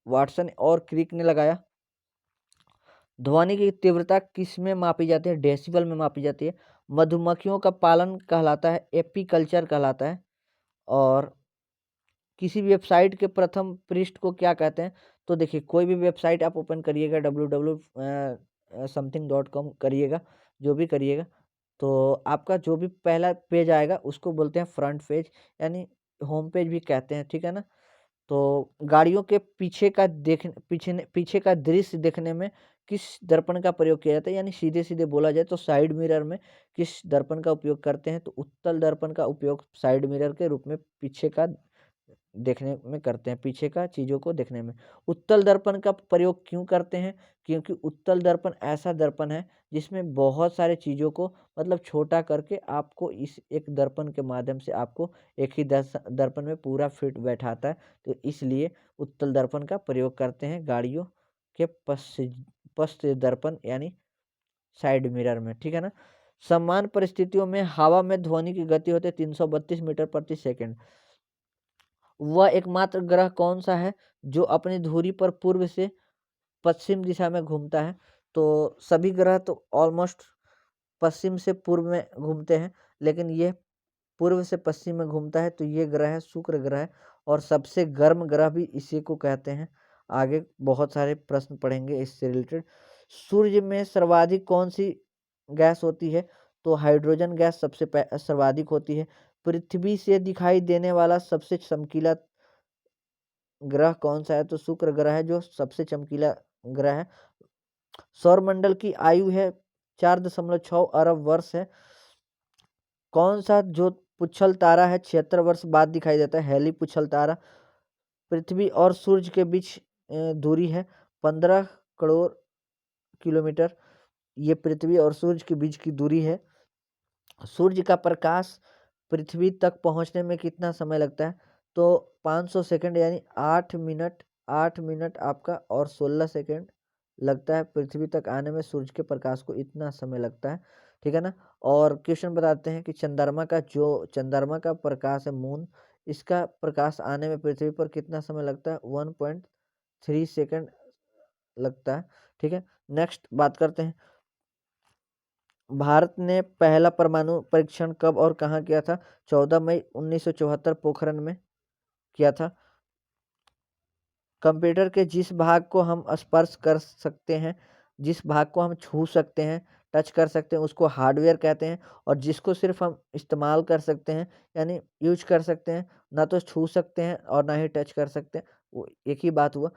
वाटसन और क्रिक ने लगाया। ध्वनि की तीव्रता किस में मापी जाती है? डेसिबल में मापी जाती है। मधुमक्खियों का पालन कहलाता है एपीकल्चर कहलाता है। और किसी वेबसाइट के प्रथम पृष्ठ को क्या कहते हैं? तो देखिए कोई भी वेबसाइट आप ओपन करिएगा www.something.com करिएगा, जो भी करिएगा, तो आपका जो भी पहला पेज आएगा उसको बोलते हैं फ्रंट पेज, यानी होम पेज भी कहते हैं, ठीक है ना। तो गाड़ियों के पीछे का दृश्य देखने में किस दर्पण का प्रयोग किया जाता है? यानी सीधे सीधे बोला जाए तो साइड मिरर में किस दर्पण का उपयोग करते हैं? तो उत्तल दर्पण का उपयोग साइड मिरर के रूप में पीछे का देखने में करते हैं, पीछे का चीज़ों को देखने में। उत्तल दर्पण का प्रयोग क्यों करते हैं? क्योंकि उत्तल दर्पण ऐसा दर्पण है जिसमें बहुत सारे चीज़ों को मतलब छोटा करके आपको इस एक दर्पण के माध्यम से आपको एक ही दर्पण में पूरा फिट बैठाता है। तो इसलिए उत्तल दर्पण का प्रयोग करते हैं गाड़ियों के पश्च दर्पण यानी साइड मिरर में, ठीक है ना। समान परिस्थितियों में हवा में ध्वनि की गति होती है 332 मीटर प्रति सेकंड। वह एकमात्र ग्रह कौन सा है जो अपनी धुरी पर पूर्व से पश्चिम दिशा में घूमता है? तो सभी ग्रह तो ऑलमोस्ट पश्चिम से पूर्व में घूमते हैं, लेकिन ये पूर्व से पश्चिम में घूमता है। तो ये ग्रह है शुक्र ग्रह है, और सबसे गर्म ग्रह भी इसी को कहते हैं। आगे बहुत सारे प्रश्न पढ़ेंगे इससे रिलेटेड। सूर्य में सर्वाधिक कौन सी गैस होती है? तो हाइड्रोजन गैस सबसे सर्वाधिक होती है। पृथ्वी से दिखाई देने वाला सबसे चमकीला ग्रह कौन सा है? तो शुक्र ग्रह है जो सबसे चमकीला ग्रह है। सौरमंडल की आयु है 4.6 अरब वर्ष है। कौन सा जो पुच्छल तारा है 76 वर्ष बाद दिखाई देता है? हेली पुच्छल तारा। पृथ्वी और सूर्य के बीच दूरी है 15 करोड़ किलोमीटर। ये पृथ्वी और सूर्य के बीच की दूरी है। सूर्य का प्रकाश पृथ्वी तक पहुंचने में कितना समय लगता है? तो 500 सेकंड, यानी 8 मिनट आपका और 16 सेकंड लगता है पृथ्वी तक आने में। सूर्य के प्रकाश को इतना समय लगता है, ठीक है ना। और क्वेश्चन बताते हैं कि चंद्रमा का प्रकाश है मून, इसका प्रकाश आने में पृथ्वी पर कितना समय लगता है? 1.3 सेकंड लगता है, ठीक है। नेक्स्ट बात करते हैं, भारत ने पहला परमाणु परीक्षण कब और कहाँ किया था? 14 मई 1974 पोखरण में। किया था। कंप्यूटर के जिस भाग को हम स्पर्श कर सकते हैं, जिस भाग को हम छू सकते हैं, टच कर सकते हैं, उसको हार्डवेयर कहते हैं। और जिसको सिर्फ हम इस्तेमाल कर सकते हैं, यानी यूज कर सकते हैं, ना तो छू सकते हैं और ना ही टच कर सकते हैं, वो एक ही बात हुआ।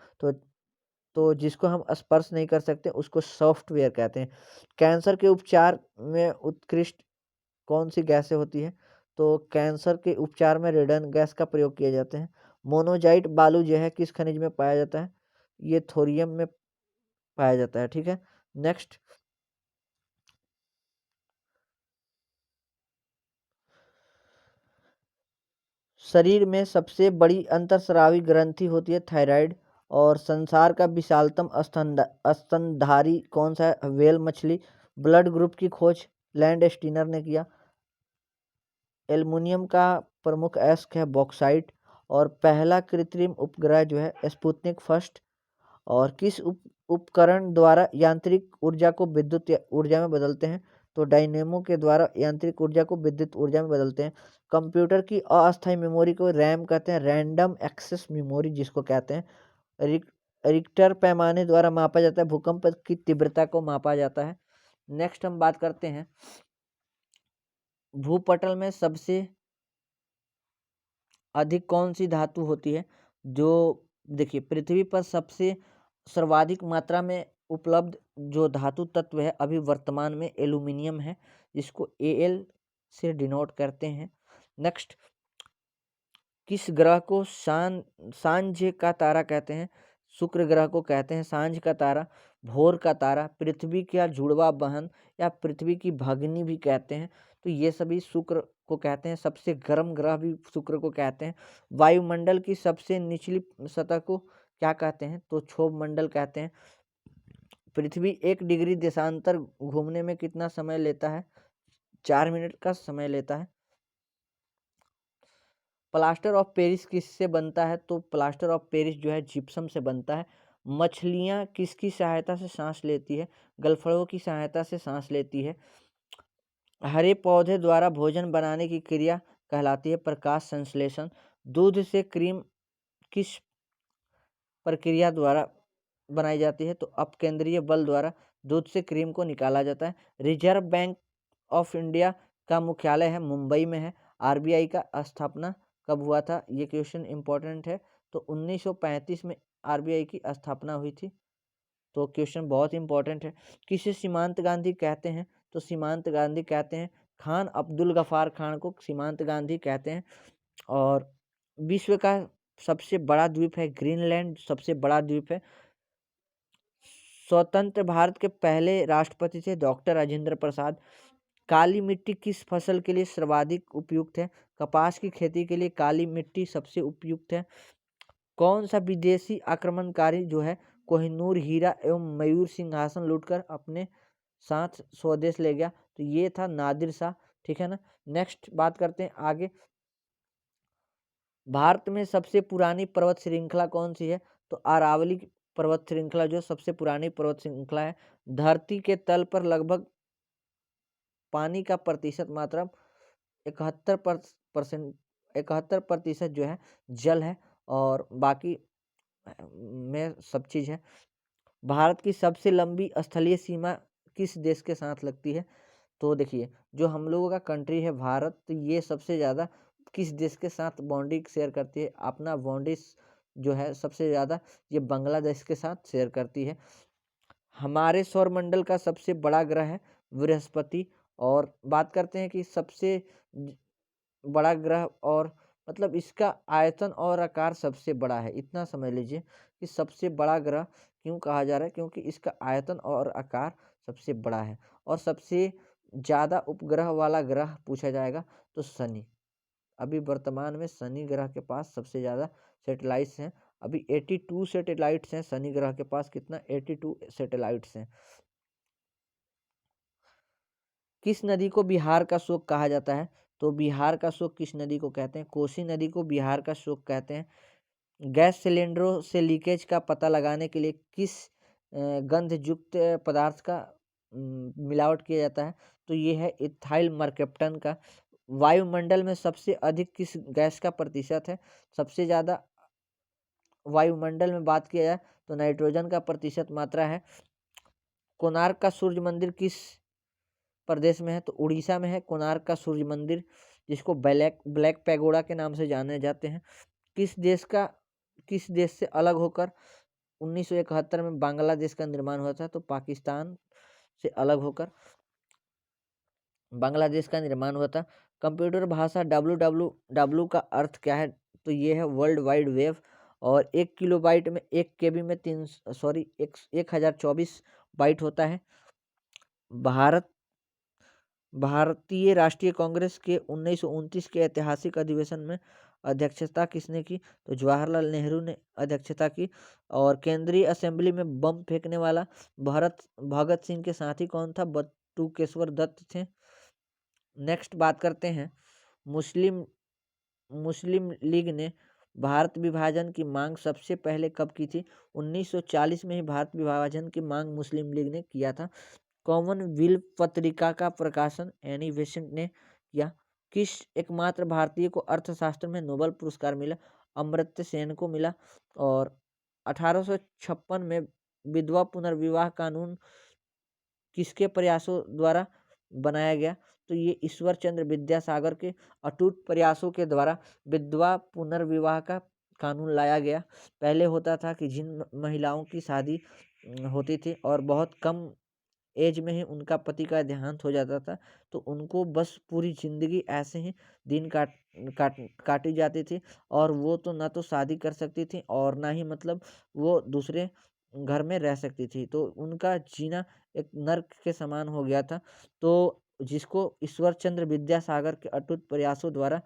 तो जिसको हम स्पर्श नहीं कर सकते उसको सॉफ्टवेयर कहते हैं। कैंसर के उपचार में उत्कृष्ट कौन सी गैसें होती हैं? तो कैंसर के उपचार में रेडन गैस का प्रयोग किए जाते हैं। मोनोजाइट बालू जो है किस खनिज में पाया जाता है? ये थोरियम में पाया जाता है। ठीक है, नेक्स्ट। शरीर में सबसे बड़ी अंतर्स्रावी ग्रंथि होती है थायराइड। और संसार का विशालतम स्तनधारी कौन सा है? व्हेल मछली। ब्लड ग्रुप की खोज लैंड स्टीनर ने किया। एल्युमिनियम का प्रमुख अयस्क है बॉक्साइट। और पहला कृत्रिम उपग्रह जो है स्पुतनिक फर्स्ट। और किस उपकरण द्वारा यांत्रिक ऊर्जा को विद्युत ऊर्जा में बदलते हैं? तो डायनेमो के द्वारा यांत्रिक ऊर्जा को विद्युत ऊर्जा में बदलते हैं। कंप्यूटर की अस्थायी मेमोरी को रैम कहते हैं, रैंडम एक्सेस मेमोरी जिसको कहते हैं। रिक, रिक्टर पैमाने द्वारा मापा जाता है, भूकंप की तीव्रता को मापा जाता है। नेक्स्ट हम बात करते हैं भूपटल में सबसे अधिक कौन सी धातु होती है? जो देखिए, पृथ्वी पर सबसे सर्वाधिक मात्रा में उपलब्ध जो धातु तत्व है अभी वर्तमान में एल्यूमिनियम है, जिसको Al से डिनोट करते हैं। नेक्स्ट, किस ग्रह को सांझ का तारा कहते हैं? शुक्र ग्रह को कहते हैं सांझ का तारा, भोर का तारा, पृथ्वी का जुड़वा बहन या पृथ्वी की भगिनी भी कहते हैं। तो ये सभी शुक्र को कहते हैं। सबसे गर्म ग्रह भी शुक्र को कहते हैं। वायुमंडल की सबसे निचली सतह को क्या कहते हैं? तो क्षोभ मंडल कहते हैं। पृथ्वी 1 डिग्री देशांतर घूमने में कितना समय लेता है? 4 मिनट का समय लेता है। प्लास्टर ऑफ पेरिस किससे बनता है? तो प्लास्टर ऑफ पेरिस जो है जिप्सम से बनता है। मछलियाँ किसकी सहायता से सांस लेती है? गलफड़ों की सहायता से सांस लेती है। हरे पौधे द्वारा भोजन बनाने की क्रिया कहलाती है प्रकाश संश्लेषण। दूध से क्रीम किस प्रक्रिया द्वारा बनाई जाती है? तो अपकेंद्रीय बल द्वारा दूध से क्रीम को निकाला जाता है। रिजर्व बैंक ऑफ इंडिया का मुख्यालय है मुंबई में है। आरबीआई का स्थापना कब हुआ था? ये क्वेश्चन इंपॉर्टेंट है। तो 1935 में आरबीआई की स्थापना हुई थी। तो क्वेश्चन बहुत इंपॉर्टेंट है। किसे सीमांत गांधी कहते हैं? तो सीमांत गांधी कहते हैं खान अब्दुल गफार खान को सीमांत गांधी कहते हैं। और विश्व का सबसे बड़ा द्वीप है ग्रीनलैंड, सबसे बड़ा द्वीप है। स्वतंत्र भारत के पहले राष्ट्रपति थे डॉक्टर राजेंद्र प्रसाद। काली मिट्टी किस फसल के लिए सर्वाधिक उपयुक्त है? कपास की खेती के लिए काली मिट्टी सबसे उपयुक्त है। कौन सा विदेशी आक्रमणकारी जो है कोहिनूर हीरा एवं मयूर सिंहासन लूटकर अपने साथ स्वदेश ले गया? तो ये था नादिर शाह। ठीक है ना। नेक्स्ट बात करते हैं आगे। भारत में सबसे पुरानी पर्वत श्रृंखला कौन सी है? तो अरावली पर्वत श्रृंखला जो सबसे पुरानी पर्वत श्रृंखला है। धरती के तल पर लगभग पानी का प्रतिशत मात्रा 71% 71% जो है जल है और बाकी में सब चीज़ है। भारत की सबसे लंबी स्थलीय सीमा किस देश के साथ लगती है? तो देखिए, जो हम लोगों का कंट्री है भारत, तो ये सबसे ज़्यादा किस देश के साथ बाउंड्री शेयर करती है? अपना बाउंड्री जो है सबसे ज़्यादा ये बांग्लादेश के साथ शेयर करती है। हमारे सौरमंडल का सबसे बड़ा ग्रह है बृहस्पति। और बात करते हैं कि सबसे बड़ा ग्रह और मतलब इसका आयतन और आकार सबसे बड़ा है। इतना समझ लीजिए कि सबसे बड़ा ग्रह क्यों कहा जा रहा है, क्योंकि इसका आयतन और आकार सबसे बड़ा है। और सबसे ज़्यादा उपग्रह वाला ग्रह पूछा जाएगा तो शनि। अभी वर्तमान में शनि ग्रह के पास सबसे ज़्यादा सैटेलाइट्स हैं। अभी 82 सैटेलाइट्स हैं शनि ग्रह के पास। कितना? 82 सैटेलाइट्स हैं। किस नदी को बिहार का शोक कहा जाता है? तो बिहार का शोक किस नदी को कहते हैं? कोसी नदी को बिहार का शोक कहते हैं। गैस सिलेंडरों से लीकेज का पता लगाने के लिए किस गंधयुक्त पदार्थ का मिलावट किया जाता है? तो ये है इथाइल मरकैप्टन का वायुमंडल में सबसे अधिक किस गैस का प्रतिशत है? सबसे ज़्यादा वायुमंडल में बात किया जाए तो नाइट्रोजन का प्रतिशत मात्रा है। कोणार्क का सूर्य मंदिर किस प्रदेश में है? तो उड़ीसा में है कोणार्क का सूर्य मंदिर, जिसको ब्लैक ब्लैक पैगोडा के नाम से जाने जाते हैं। किस देश से अलग होकर 1971 में बांग्लादेश का निर्माण हुआ था? तो पाकिस्तान से अलग होकर बांग्लादेश का निर्माण हुआ था। कंप्यूटर भाषा डब्ल्यू का अर्थ क्या है? तो ये है वर्ल्ड वाइड वेब। और 1 किलोबाइट में 1 KB में 1024 बाइट होता है। भारत भारतीय राष्ट्रीय कांग्रेस के 1929 के ऐतिहासिक अधिवेशन में अध्यक्षता किसने की? तो जवाहरलाल नेहरू ने अध्यक्षता की। और केंद्रीय असेंबली में बम फेंकने वाला भगत सिंह के साथी कौन था? बटुकेश्वर दत्त थे। नेक्स्ट बात करते हैं, मुस्लिम मुस्लिम लीग ने भारत विभाजन की मांग सबसे पहले कब की थी? 1940 में ही भारत विभाजन की मांग मुस्लिम लीग ने किया था। कॉमनवेल्थ पत्रिका का प्रकाशन एनी बेसेंट ने किया। किस एकमात्र भारतीय को अर्थशास्त्र में नोबेल पुरस्कार मिला? अमर्त्य सेन को मिला। और 1856 में विधवा पुनर्विवाह कानून किसके प्रयासों द्वारा बनाया गया? तो ये ईश्वर चंद्र विद्यासागर के अटूट प्रयासों के द्वारा विधवा पुनर्विवाह का कानून लाया गया। पहले होता था कि जिन महिलाओं की शादी होती थी और बहुत कम एज में ही उनका पति का देहांत हो जाता था, तो उनको बस पूरी जिंदगी ऐसे ही दिन काटी जाती थी। और वो तो ना तो शादी कर सकती थी और ना ही मतलब वो दूसरे घर में रह सकती थी, तो उनका जीना एक नर्क के समान हो गया था। तो जिसको ईश्वर चंद्र विद्यासागर के अटूट प्रयासों द्वारा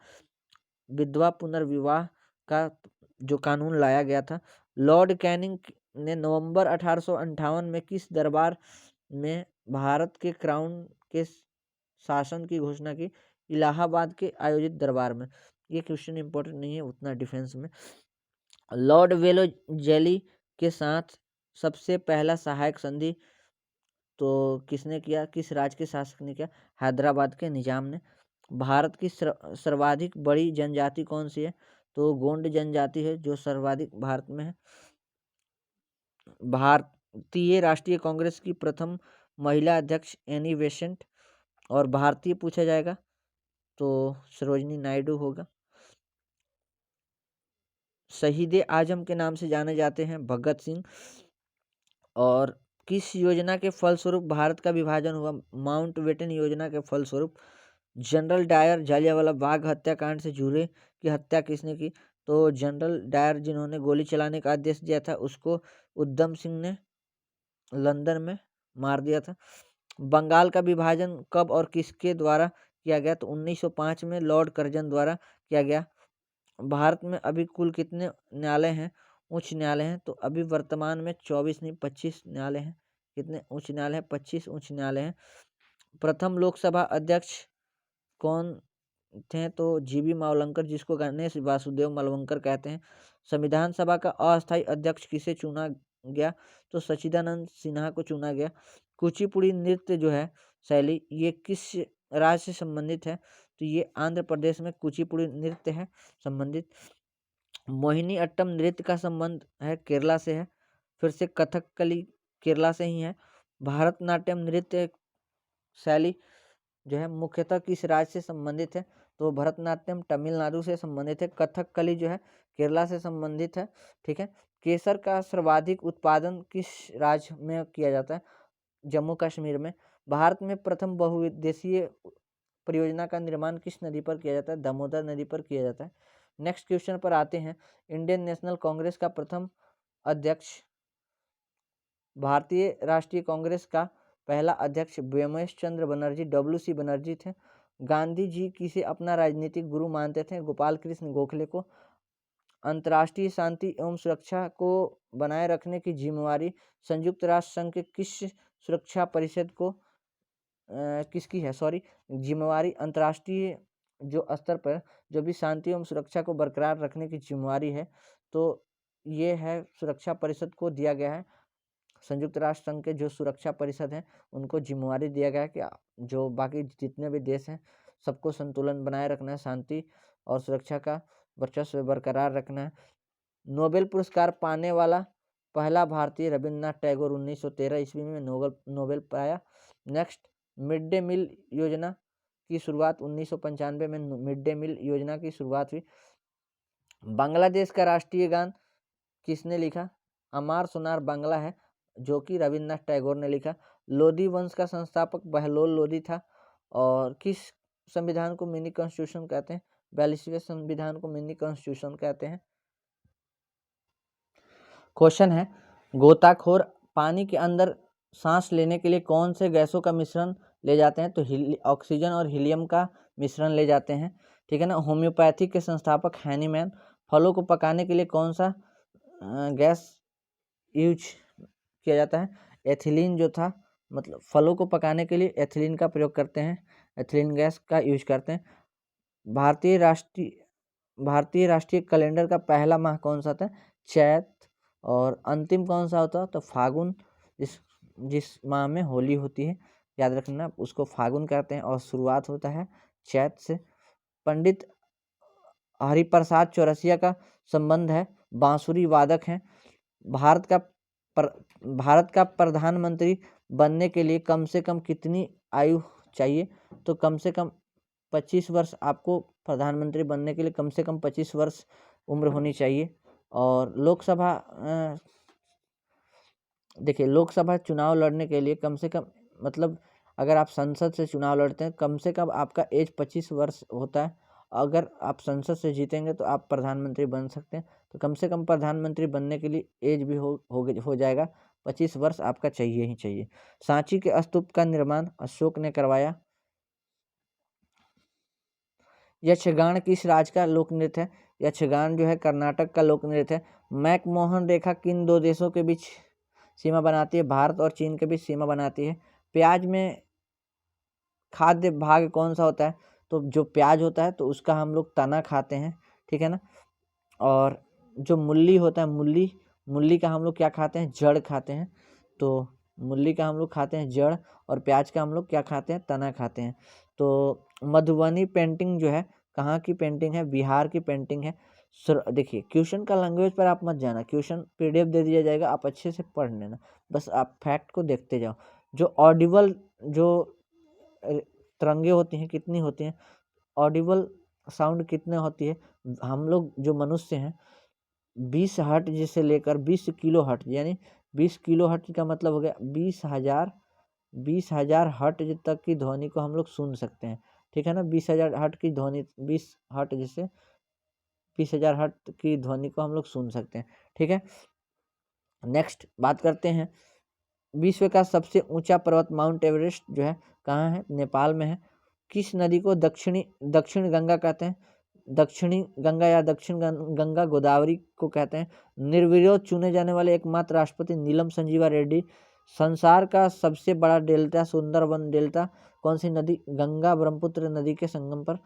विधवा पुनर्विवाह का जो कानून लाया गया था। लॉर्ड कैनिंग ने नवंबर 1858 में किस दरबार में भारत के क्राउन के शासन की घोषणा की? इलाहाबाद के आयोजित दरबार में। ये क्वेश्चन इंपॉर्टेंट नहीं है उतना डिफेंस में। लॉर्ड वेलोजेली के साथ सबसे पहला सहायक संधि तो किसने किया? किस राज्य के शासक ने किया? हैदराबाद के निजाम ने। भारत की सर्वाधिक बड़ी जनजाति कौन सी है? तो गोंड जनजाति है जो सर्वाधिक भारत में है। भारतीय राष्ट्रीय कांग्रेस की प्रथम महिला अध्यक्ष एनी बेसेंट। और भारतीय पूछा जाएगा तो सरोजनी नायडू होगा। शहीद आजम के नाम से जाने जाते हैं भगत सिंह। और किस योजना के फलस्वरूप भारत का विभाजन हुआ? माउंटबेटन योजना के फलस्वरूप। जनरल डायर जालियांवाला बाग हत्याकांड से जुड़े की हत्या किसने की? तो जनरल डायर जिन्होंने गोली चलाने का आदेश दिया था, उसको उधम सिंह ने लंदन में मार दिया था। बंगाल का विभाजन कब और किसके द्वारा किया गया? तो 1905 में लॉर्ड कर्जन द्वारा किया गया। भारत में अभी कुल कितने न्यायालय हैं? उच्च न्यायालय हैं। तो अभी वर्तमान में 24 नहीं 25 न्यायालय हैं। कितने उच्च न्यायालय हैं? 25 उच्च न्यायालय हैं। प्रथम लोकसभा अध्यक्ष कौन थे? तो जीबी मावलंकर, जिसको गणेश वासुदेव मालवंकर कहते हैं। संविधान सभा का अस्थायी अध्यक्ष किसे चुना गया? तो सच्चिदानंद सिन्हा को चुना गया। कुचिपुड़ी नृत्य जो है शैली, ये किस राज्य से संबंधित है? तो ये आंध्र प्रदेश में कुचिपुड़ी नृत्य है संबंधित। मोहिनी अट्टम नृत्य का संबंध है केरला से है। फिर से कथकली केरला से ही है। भारतनाट्यम नृत्य शैली जो है मुख्यतः किस राज्य से संबंधित है? तो भरतनाट्यम तमिलनाडु से संबंधित है। कथकली जो है केरला से संबंधित है। ठीक है। केसर का सर्वाधिक उत्पादन किस राज्य में किया जाता है? जम्मू कश्मीर में। भारत में प्रथम बहुउद्देशीय परियोजना का निर्माण किस नदी पर किया जाता है? दामोदर नदी पर किया जाता है। नेक्स्ट क्वेश्चन पर आते हैं। इंडियन नेशनल कांग्रेस का प्रथम अध्यक्ष, भारतीय राष्ट्रीय कांग्रेस का पहला अध्यक्ष व्योमेश चंद्र बनर्जी WC बनर्जी थे। गांधी जी किसे अपना राजनीतिक गुरु मानते थे? गोपाल कृष्ण गोखले को। अंतर्राष्ट्रीय शांति एवं सुरक्षा को बनाए रखने की जिम्मेवारी संयुक्त राष्ट्र संघ के किस सुरक्षा परिषद को किसकी है? जिम्मेवारी अंतर्राष्ट्रीय जो स्तर पर जो भी शांति एवं सुरक्षा को बरकरार रखने की जिम्मेवारी है, तो ये है सुरक्षा परिषद को दिया गया है। संयुक्त राष्ट्र संघ के जो सुरक्षा परिषद हैं उनको जिम्मेवारी दिया गया है कि जो बाकी जितने भी देश हैं सबको संतुलन बनाए रखना है, शांति और सुरक्षा का वर्चस्व बरकरार रखना है। नोबेल पुरस्कार पाने वाला पहला भारतीय रविन्द्रनाथ टैगोर 1913 ईस्वी में नोबेल पाया। नेक्स्ट, मिड डे मील योजना की शुरुआत 1995 में मिड डे मील योजना की शुरुआत हुई। बांग्लादेश का राष्ट्रीय गान किसने लिखा? अमार सोनार बांग्ला है, जो कि रविन्द्रनाथ टैगोर ने लिखा। लोधी वंश का संस्थापक बहलोल लोधी था। और किस संविधान को मिनी कॉन्स्टिट्यूशन कहते हैं? 42वें संविधान को मिनी कॉन्स्टिट्यूशन कहते हैं। क्वेश्चन है, गोताखोर पानी के अंदर सांस लेने के लिए कौन से गैसों का मिश्रण ले जाते हैं? तो ऑक्सीजन और हीलियम का मिश्रण ले जाते हैं, ठीक है ना। होम्योपैथी के संस्थापक हैनीमैन। फलों को पकाने के लिए कौन सा गैस यूज किया जाता है? एथिलीन जो था, मतलब फलों को पकाने के लिए एथिलीन का प्रयोग करते हैं, एथिलीन गैस का यूज करते हैं। भारतीय राष्ट्रीय कैलेंडर का पहला माह कौन सा था? चैत। और अंतिम कौन सा होता है? तो फागुन। जिस माह में होली होती है, याद रखना, उसको फागुन कहते हैं। और शुरुआत होता है चैत से। पंडित हरिप्रसाद चौरसिया का संबंध है, बांसुरी वादक हैं। भारत का प्रधानमंत्री बनने के लिए कम से कम कितनी आयु चाहिए? तो कम से कम 25 वर्ष, आपको प्रधानमंत्री बनने के लिए कम से कम 25 वर्ष उम्र होनी चाहिए। और लोकसभा देखिए, लोकसभा चुनाव लड़ने के लिए कम से कम, मतलब अगर आप संसद से चुनाव लड़ते हैं, कम से कम आपका एज 25 वर्ष होता है। अगर आप संसद से जीतेंगे तो आप प्रधानमंत्री बन सकते हैं। तो कम से कम प्रधानमंत्री बनने के लिए एज भी हो जाएगा, 25 वर्ष आपका चाहिए ही चाहिए। सांची के स्तूप का निर्माण अशोक ने करवाया। यक्षगान किस राज्य का लोक नृत्य है? यक्षगान जो है कर्नाटक का लोक नृत्य है। मैकमोहन रेखा किन दो देशों के बीच सीमा बनाती है? भारत और चीन के बीच सीमा बनाती है। प्याज में खाद्य भाग कौन सा होता है? तो जो प्याज होता है तो उसका हम लोग तना खाते हैं, ठीक है ना। और जो मूली होता है, मूली का हम लोग क्या खाते हैं? जड़ खाते हैं। तो मूली का हम लोग खाते हैं जड़, और प्याज का हम लोग क्या खाते हैं? तना खाते हैं। तो मधुबनी पेंटिंग जो है कहाँ की पेंटिंग है? बिहार की पेंटिंग है। देखिए, क्वेश्चन का लैंग्वेज पर आप मत जाना, क्वेश्चन पीडीएफ दे दिया जाएगा, आप अच्छे से पढ़ लेना, बस आप फैक्ट को देखते जाओ। जो ऑडिबल जो तरंगे होती हैं कितनी होती हैं? ऑडिबल साउंड कितने होती है? हम लोग जो मनुष्य हैं 20 हर्ट्ज जिसे लेकर 20 किलो हर्ट्ज, यानी 20 किलो हर्ट्ज का मतलब हो गया 20,000 हर्ट्ज तक की ध्वनि को हम लोग सुन सकते हैं, ठीक है ना। 20,000 हर्ट्ज की ध्वनि, 20 हर्ट्ज से 20,000 हर्ट्ज की ध्वनि को हम लोग सुन सकते हैं, ठीक है। नेक्स्ट बात करते हैं, विश्व का सबसे ऊंचा पर्वत माउंट एवरेस्ट जो है कहाँ है? नेपाल में है। किस नदी को दक्षिण गंगा कहते हैं? दक्षिणी गंगा या दक्षिण गंगा गोदावरी को कहते हैं। निर्विरोध चुने जाने वाले एकमात्र राष्ट्रपति नीलम संजीवा रेड्डी। संसार का सबसे बड़ा डेल्टा सुंदरवन डेल्टा कौन सी नदी? गंगा ब्रह्मपुत्र नदी के संगम पर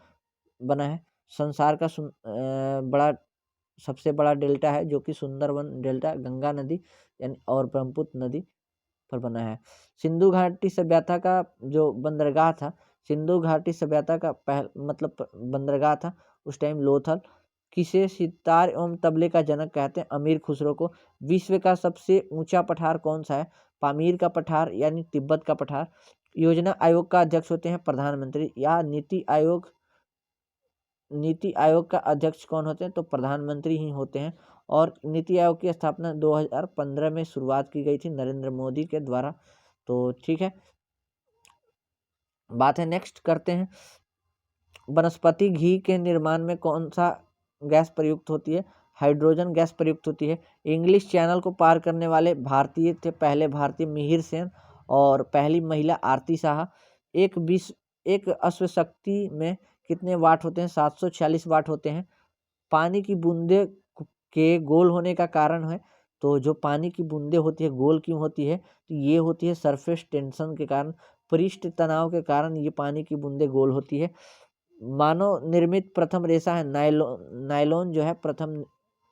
बना है। संसार का सबसे बड़ा डेल्टा है जो कि सुंदरवन डेल्टा, गंगा नदी यानी और ब्रह्मपुत्र नदी पर बना है। सिंधु घाटी सभ्यता का जो बंदरगाह था, सिंधु घाटी सभ्यता का मतलब बंदरगाह था उस टाइम लोथल। किसे सितार एवं तबले का जनक कहते हैं? अमीर खुसरो को। विश्व का सबसे ऊंचा पठार कौन सा है? पामीर का पठार यानी तिब्बत का पठार। योजना आयोग का अध्यक्ष होते हैं प्रधानमंत्री, या नीति आयोग का अध्यक्ष कौन होते हैं? तो प्रधानमंत्री ही होते हैं। और नीति आयोग की स्थापना 2015 में शुरुआत की गई थी नरेंद्र मोदी के द्वारा। तो ठीक है, बात है नेक्स्ट करते हैं, वनस्पति घी के निर्माण में कौन सा गैस प्रयुक्त होती है? हाइड्रोजन गैस प्रयुक्त होती है। इंग्लिश चैनल को पार करने वाले भारतीय थे पहले भारतीय मिहिर सेन, और पहली महिला आरती शाह। एक अश्व शक्ति में कितने वाट होते हैं? 746 वाट होते हैं। पानी की बूंदे के गोल होने का कारण है, तो जो पानी की बूंदे होती है गोल क्यों होती है? तो ये होती है सरफेस टेंशन के कारण, पृष्ठ तनाव के कारण ये पानी की बूंदे गोल होती है। मानव निर्मित प्रथम रेशा है नायलॉन जो है प्रथम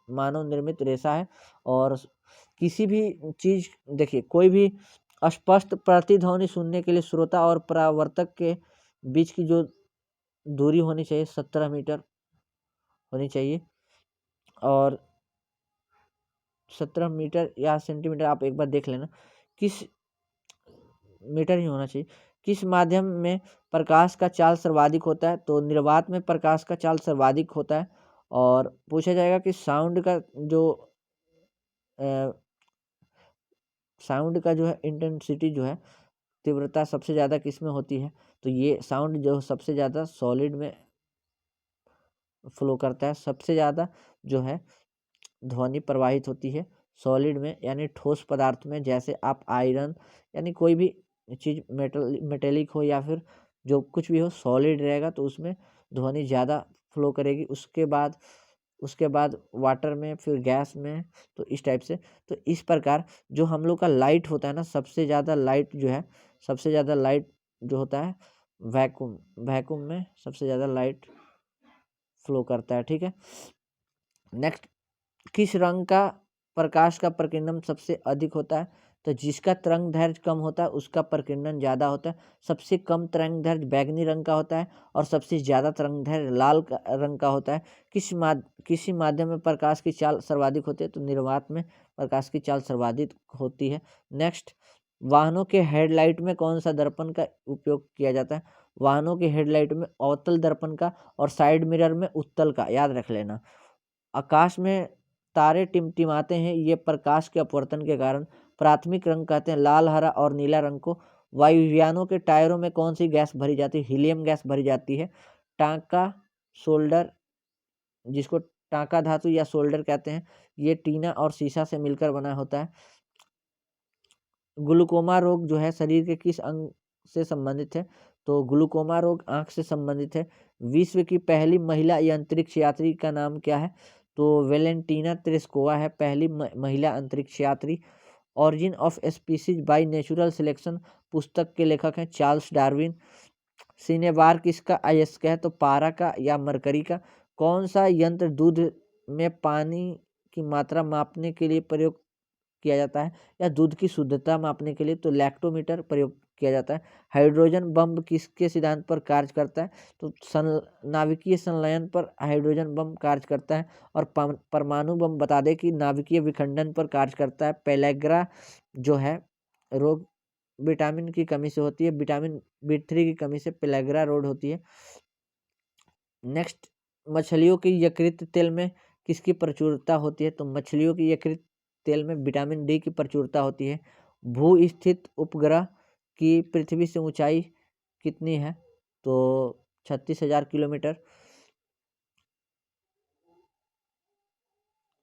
मानव निर्मित रेशा है। और किसी भी चीज, देखिए कोई भी स्पष्ट प्रतिध्वनि सुनने के लिए श्रोता और परावर्तक के बीच की जो दूरी होनी चाहिए 17 मीटर होनी चाहिए, और 17 मीटर या सेंटीमीटर आप एक बार देख लेना, किस मीटर ही होना चाहिए। किस माध्यम में प्रकाश का चाल सर्वाधिक होता है, तो निर्वात में प्रकाश का चाल सर्वाधिक होता है। और पूछा जाएगा कि साउंड का जो है इंटेंसिटी जो है, तीव्रता सबसे ज़्यादा किस में होती है, तो ये साउंड जो सबसे ज़्यादा सॉलिड में फ्लो करता है। सबसे ज़्यादा जो है ध्वनि प्रवाहित होती है सॉलिड में, यानी ठोस पदार्थ में, जैसे आप आयरन यानी कोई भी चीज़ मेटेलिक हो या फिर जो कुछ भी हो सॉलिड रहेगा तो उसमें ध्वनि ज़्यादा फ्लो करेगी। उसके बाद वाटर में, फिर गैस में, तो इस टाइप से। तो इस प्रकार जो हम लोग का लाइट होता है ना, सबसे ज़्यादा लाइट जो होता है वैक्यूम में सबसे ज़्यादा लाइट फ्लो करता है। ठीक है, नेक्स्ट, किस रंग का प्रकाश का प्रकीर्णन सबसे अधिक होता है, तो जिसका तरंग दैर्ध्य कम होता है उसका प्रकीर्णन ज़्यादा होता है। सबसे कम तरंग दैर्ध्य बैगनी रंग का होता है और सबसे ज़्यादा तरंग दैर्ध्य लाल रंग का होता है। किसी माध्यम में प्रकाश की चाल सर्वाधिक होती है, तो निर्वात में प्रकाश की चाल सर्वाधिक होती है। नेक्स्ट, वाहनों के हेडलाइट में कौन सा दर्पण का उपयोग किया जाता है, वाहनों के हेडलाइट में अवतल दर्पण का और साइड मिरर में उत्तल का, याद रख लेना। आकाश में तारे टिमटिमाते हैं, ये प्रकाश के अपवर्तन के कारण। प्राथमिक रंग कहते हैं लाल, हरा और नीला रंग को। वायुयानों के टायरों में कौन सी गैस भरी जाती है, हीलियम गैस भरी जाती है। टांका सोल्डर, जिसको टांका धातु या सोल्डर कहते हैं, ये टीना और सीसा से मिलकर बना होता है। ग्लूकोमा रोग जो है शरीर के किस अंग से संबंधित है, तो ग्लूकोमा रोग आंख से संबंधित है। विश्व की पहली महिला अंतरिक्ष यात्री का नाम क्या है, तो वेलेंटीना तेरेस्कोवा है पहली महिला अंतरिक्ष यात्री। Origin of species by natural selection पुस्तक के लेखक हैं चार्ल्स डार्विन। सिनेबार किसका अयस्क है, तो पारा का या मरकरी का। कौन सा यंत्र दूध में पानी की मात्रा मापने के लिए प्रयोग किया जाता है, या दूध की शुद्धता मापने के लिए, तो लैक्टोमीटर प्रयोग किया जाता है। हाइड्रोजन बम किसके सिद्धांत पर कार्य करता है, तो नाभिकीय संलयन पर हाइड्रोजन बम कार्य करता है। और परमाणु बम बता दें कि नाभिकीय विखंडन पर कार्य करता है। पेलेग्रा जो है रोग विटामिन की कमी से होती है, विटामिन B3 की कमी से पेलेग्रा रोग होती है। नेक्स्ट, मछलियों की यकृत तेल में किसकी प्रचुरता होती है, तो मछलियों की यकृत तेल में विटामिन D की प्रचुरता होती है। भू स्थित उपग्रह की पृथ्वी से ऊंचाई कितनी है, तो 36,000 किलोमीटर।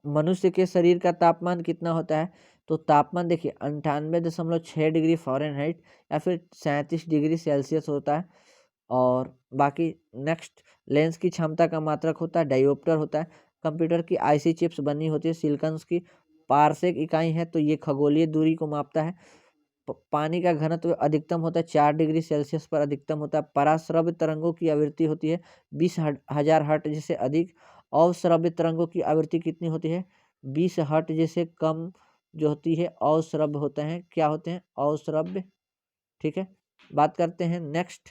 मनुष्य के शरीर का तापमान कितना होता है, तो तापमान देखिए 98.6 डिग्री फ़ारेनहाइट या फिर 37 डिग्री सेल्सियस होता है। और बाकी नेक्स्ट, लेंस की क्षमता का मात्रक होता है डायोप्टर होता है। कंप्यूटर की आईसी चिप्स बनी होती है सिलिकॉन की। पारसेक इकाई है, तो ये खगोलीय दूरी को मापता है। पानी का घनत्व अधिकतम होता है 4 डिग्री सेल्सियस पर अधिकतम होता है। पराश्रव्य तरंगों की आवृत्ति होती है 20,000 हर्ट्ज से अधिक। अवश्रव्य तरंगों की आवृत्ति कितनी होती है, 20 हर्ट्ज से कम जो होती है अवश्रव्य होते हैं, क्या होते हैं, अवश्रव्य। ठीक है, बात करते हैं नेक्स्ट,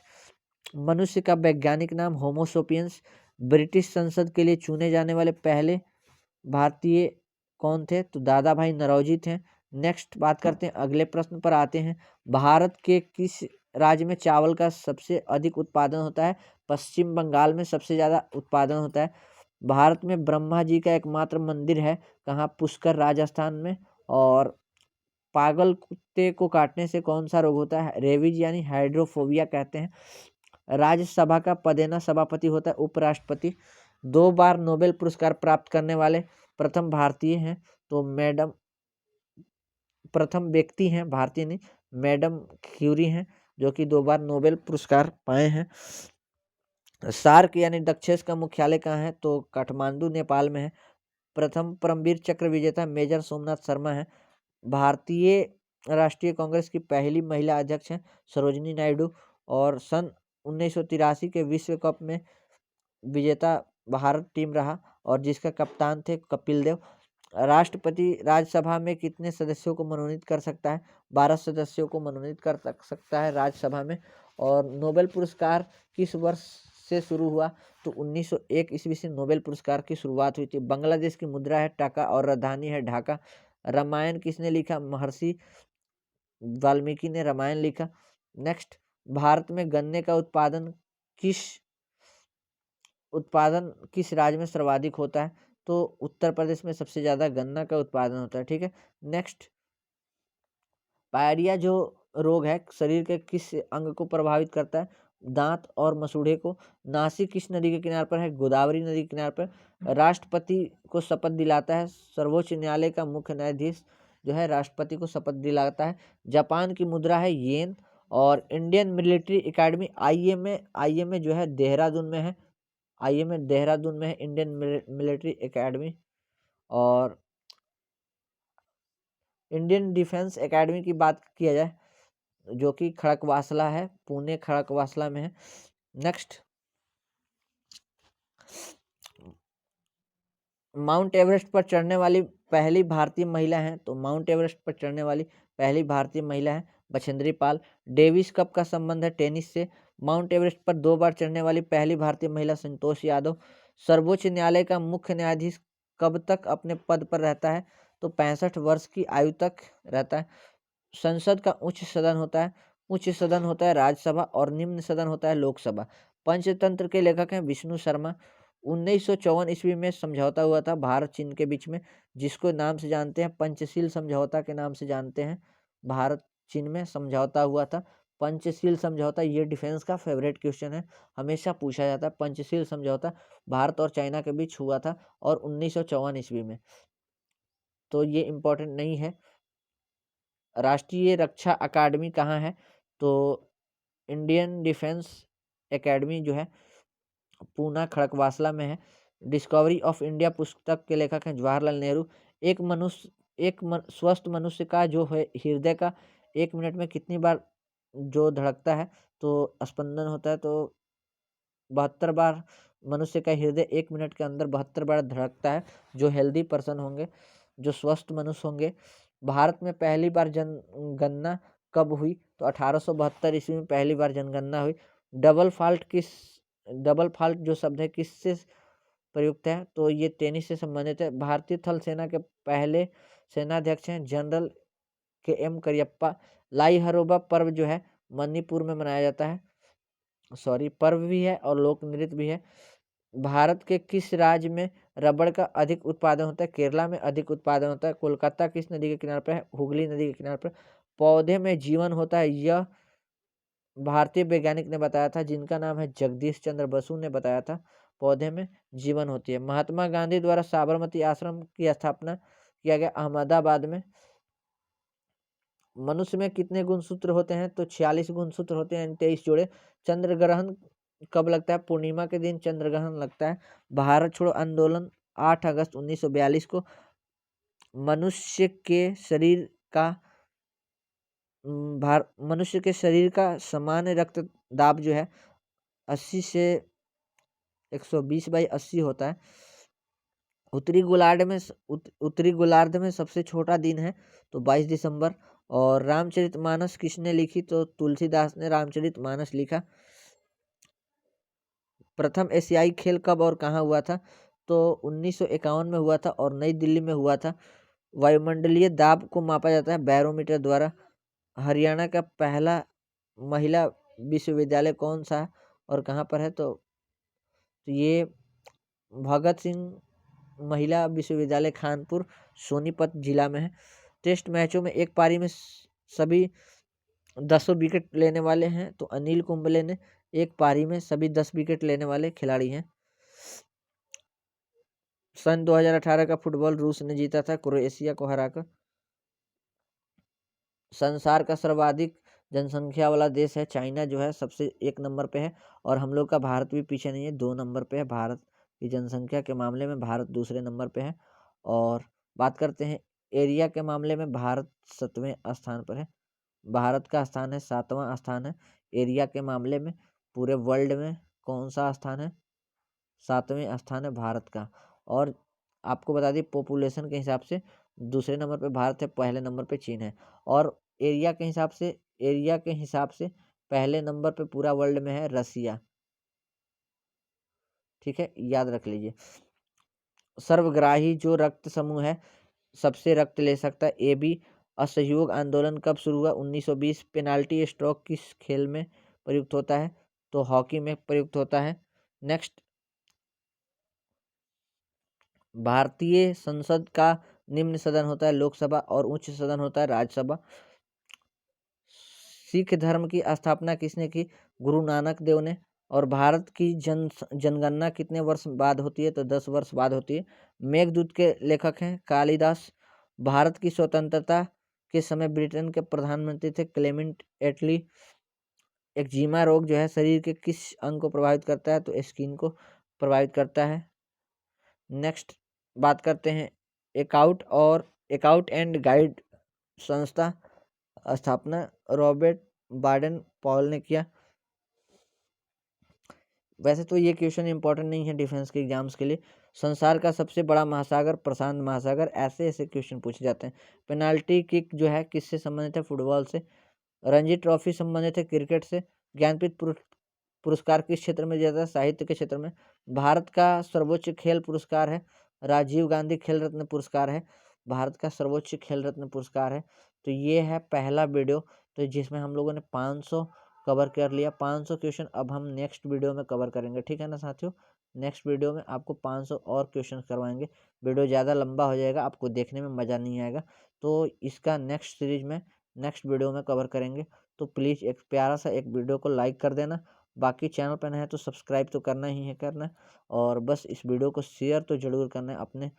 मनुष्य का वैज्ञानिक नाम होमोसोपियंस। ब्रिटिश संसद के लिए चुने जाने वाले पहले भारतीय कौन थे, तो दादा भाई नौरोजी थे। नेक्स्ट बात करते हैं, अगले प्रश्न पर आते हैं। भारत के किस राज्य में चावल का सबसे अधिक उत्पादन होता है, पश्चिम बंगाल में सबसे ज़्यादा उत्पादन होता है। भारत में ब्रह्मा जी का एकमात्र मंदिर है कहाँ, पुष्कर राजस्थान में। और पागल कुत्ते को काटने से कौन सा रोग होता है, रेबीज यानी हाइड्रोफोबिया कहते हैं। राज्यसभा का पदेना सभापति होता है उपराष्ट्रपति। 2 बार नोबेल पुरस्कार प्राप्त करने वाले प्रथम भारतीय हैं, तो मैडम, प्रथम व्यक्ति हैं भारतीय नहीं, मैडम क्यूरी हैं जो कि 2 बार नोबेल पुरस्कार पाए हैं। सार्क यानी दक्षेस का मुख्यालय कहाँ है, तो काठमांडू नेपाल में है। प्रथम परमवीर चक्र विजेता मेजर सोमनाथ शर्मा है। भारतीय राष्ट्रीय कांग्रेस की पहली महिला अध्यक्ष हैं सरोजिनी नायडू। और सन 1983 के विश्व कप में विजेता भारत टीम रहा और जिसका कप्तान थे कपिल देव। राष्ट्रपति राज्यसभा में कितने सदस्यों को मनोनीत कर सकता है, 12 सदस्यों को मनोनीत कर सकता है राज्यसभा में। और नोबेल पुरस्कार किस वर्ष से शुरू हुआ? तो 1901 ईस्वी से नोबेल पुरस्कार की शुरुआत हुई थी। बांग्लादेश की मुद्रा है टका और राजधानी है ढाका। रामायण किसने लिखा? महर्षि वाल्मीकि ने रामायण लिखा। नेक्स्ट, भारत में गन्ने का उत्पादन किस राज्य में सर्वाधिक होता है? तो उत्तर प्रदेश में सबसे ज्यादा गन्ना का उत्पादन होता है। ठीक है। नेक्स्ट, पायरिया जो रोग है शरीर के किस अंग को प्रभावित करता है? दांत और मसूड़े को। नासिक किस नदी के किनारे पर है? गोदावरी नदी के किनारे पर। राष्ट्रपति को शपथ दिलाता है? सर्वोच्च न्यायालय का मुख्य न्यायाधीश जो है राष्ट्रपति को शपथ दिलाता है। जापान की मुद्रा है येन। और इंडियन मिलिट्री एकेडमी आईएमए जो है देहरादून में है। आईएमए देहरादून में है इंडियन मिलिट्री एकेडमी। और इंडियन डिफेंस एकेडमी की बात किया जाए जो कि खड़कवासला है, पुणे खड़कवासला में है। नेक्स्ट, माउंट एवरेस्ट पर चढ़ने वाली पहली भारतीय महिला है? तो माउंट एवरेस्ट पर चढ़ने वाली पहली भारतीय महिला है बछेंद्री पाल। डेविस कप का संबंध है टेनिस से। माउंट एवरेस्ट पर 2 बार चढ़ने वाली पहली भारतीय महिला संतोष यादव। सर्वोच्च न्यायालय का मुख्य न्यायाधीश कब तक अपने पद पर रहता है? तो 65 वर्ष की आयु तक रहता है। संसद का उच्च सदन होता है? उच्च सदन होता है राज्यसभा और निम्न सदन होता है लोकसभा। पंचतंत्र के लेखक हैं विष्णु शर्मा। 1954 ईस्वी में समझौता हुआ था भारत चीन के बीच में, जिसको नाम से जानते हैं पंचशील समझौता के नाम से जानते हैं। भारत चीन में समझौता हुआ था पंचशील समझौता। ये डिफेंस का फेवरेट क्वेश्चन है, हमेशा पूछा जाता है। पंचशील समझौता भारत और चाइना के बीच हुआ था और 1954 ईस्वी में, तो ये इम्पोर्टेंट नहीं है। राष्ट्रीय रक्षा अकादमी कहाँ है? तो इंडियन डिफेंस एकेडमी जो है पूना खड़कवासला में है। डिस्कवरी ऑफ इंडिया पुस्तक के लेखक हैं जवाहरलाल नेहरू। स्वस्थ मनुष्य का जो है हृदय का 1 मिनट में कितनी बार जो धड़कता है, तो स्पंदन होता है, तो 72 बार मनुष्य का हृदय 1 मिनट के अंदर 72 बार धड़कता है। जो हेल्दी पर्सन होंगे, जो स्वस्थ मनुष्य होंगे। भारत में पहली बार जनगणना कब हुई? तो 1872 ईस्वी में पहली बार जनगणना हुई। डबल फाल्ट जो शब्द है किससे प्रयुक्त है? तो ये टेनिस से संबंधित है। भारतीय थल सेना के पहले सेनाध्यक्ष हैं जनरल KM करियप्पा। लाई हरोबा पर्व जो है मणिपुर में मनाया जाता है। पर्व भी है और लोक नृत्य भी है। भारत के किस राज्य में रबड़ का अधिक उत्पादन होता है? केरला में अधिक उत्पादन होता है। कोलकाता किस नदी के किनारे पर है? हुगली नदी के किनारे पर। पौधे में जीवन होता है, यह भारतीय वैज्ञानिक ने बताया था जिनका नाम है जगदीश चंद्र बसु ने बताया था। पौधे में जीवन होती है। महात्मा गांधी द्वारा साबरमती आश्रम की स्थापना किया गया अहमदाबाद में। मनुष्य में कितने गुणसूत्र होते हैं? तो 46 गुणसूत्र होते हैं, 23 जोड़े। चंद्र ग्रहण कब लगता है? पूर्णिमा के दिन चंद्र ग्रहण लगता है। भारत छोड़ो आंदोलन 8 अगस्त 1942 को। मनुष्य के शरीर का मनुष्य के शरीर का सामान्य रक्त दाब जो है 80 से 120/80 होता है। उत्तरी गोलार्ध में सबसे छोटा दिन है तो 22 दिसंबर। और रामचरितमानस किसने लिखी? तो तुलसीदास ने रामचरितमानस लिखा। प्रथम एशियाई खेल कब और कहाँ हुआ था? तो 1951 में हुआ था और नई दिल्ली में हुआ था। वायुमंडलीय दाब को मापा जाता है बैरोमीटर द्वारा। हरियाणा का पहला महिला विश्वविद्यालय कौन सा है और कहाँ पर है? तो ये भगत सिंह महिला विश्वविद्यालय खानपुर सोनीपत जिला में है। टेस्ट मैचों में एक पारी में सभी 10 विकेट लेने वाले हैं तो अनिल कुंबले ने एक पारी में सभी 10 विकेट लेने वाले खिलाड़ी हैं। सन 2018 का फुटबॉल रूस ने जीता था क्रोएशिया को हराकर। संसार का सर्वाधिक जनसंख्या वाला देश है चाइना जो है सबसे 1 नंबर पे है। और हम लोग का भारत भी पीछे नहीं है, 2 नंबर पे है। भारत की जनसंख्या के मामले में भारत दूसरे नंबर पे है। और बात करते हैं एरिया के मामले में भारत 7वें स्थान पर है। भारत का स्थान है 7वां स्थान है एरिया के मामले में। पूरे वर्ल्ड में कौन सा स्थान है? 7वें स्थान है भारत का। और आपको बता दें पॉपुलेशन के हिसाब से दूसरे नंबर पे भारत है, पहले नंबर पे चीन है। और एरिया के हिसाब से पहले नंबर पे पूरा वर्ल्ड में है रसिया। ठीक है, याद रख लीजिए। सर्वग्राही जो रक्त समूह है सबसे रक्त ले सकता है, ए बी। असहयोग आंदोलन कब शुरू हुआ? 1920। पेनाल्टी स्ट्रोक किस खेल में प्रयुक्त होता है? तो हॉकी में प्रयुक्त होता है। नेक्स्ट, भारतीय संसद का निम्न सदन होता है लोकसभा और उच्च सदन होता है राज्यसभा। सिख धर्म की स्थापना किसने की? गुरु नानक देव ने। और भारत की जनगणना कितने वर्ष बाद होती है? तो 10 वर्ष बाद होती है। मेघदूत के लेखक हैं कालिदास। भारत की स्वतंत्रता के समय ब्रिटेन के प्रधानमंत्री थे क्लेमेंट एटली। एक्जिमा रोग जो है शरीर के किस अंग को प्रभावित करता है? तो स्किन को प्रभावित करता है। नेक्स्ट बात करते हैं एकाउट एंड गाइड संस्था स्थापना रॉबर्ट बाडेन पॉल ने किया। वैसे तो ये क्वेश्चन इंपॉर्टेंट नहीं है डिफेंस के एग्जाम्स के लिए। संसार का सबसे बड़ा महासागर प्रशांत महासागर, ऐसे ऐसे क्वेश्चन पूछे जाते हैं। पेनाल्टी किक जो है किससे संबंधित है? फुटबॉल से। रणजी ट्रॉफी संबंधित है क्रिकेट से। ज्ञानपीठ पुरस्कार किस क्षेत्र में दिया जाता है? साहित्य के क्षेत्र में। भारत का सर्वोच्च खेल पुरस्कार है राजीव गांधी खेल रत्न पुरस्कार है। भारत का सर्वोच्च खेल रत्न पुरस्कार है। तो ये है पहला वीडियो, तो जिसमें हम लोगों ने 500 कवर कर लिया। 500 क्वेश्चन अब हम नेक्स्ट वीडियो में कवर करेंगे, ठीक है ना साथियों। नेक्स्ट वीडियो में आपको 500 और क्वेश्चन करवाएंगे। वीडियो ज़्यादा लंबा हो जाएगा, आपको देखने में मज़ा नहीं आएगा, तो इसका नेक्स्ट सीरीज में नेक्स्ट वीडियो में कवर करेंगे। तो प्लीज़ एक प्यारा सा एक वीडियो को लाइक कर देना। बाकी चैनल पर नए हैं तो सब्सक्राइब तो करना ही है करना। और बस इस वीडियो को शेयर तो ज़रूर करना है अपने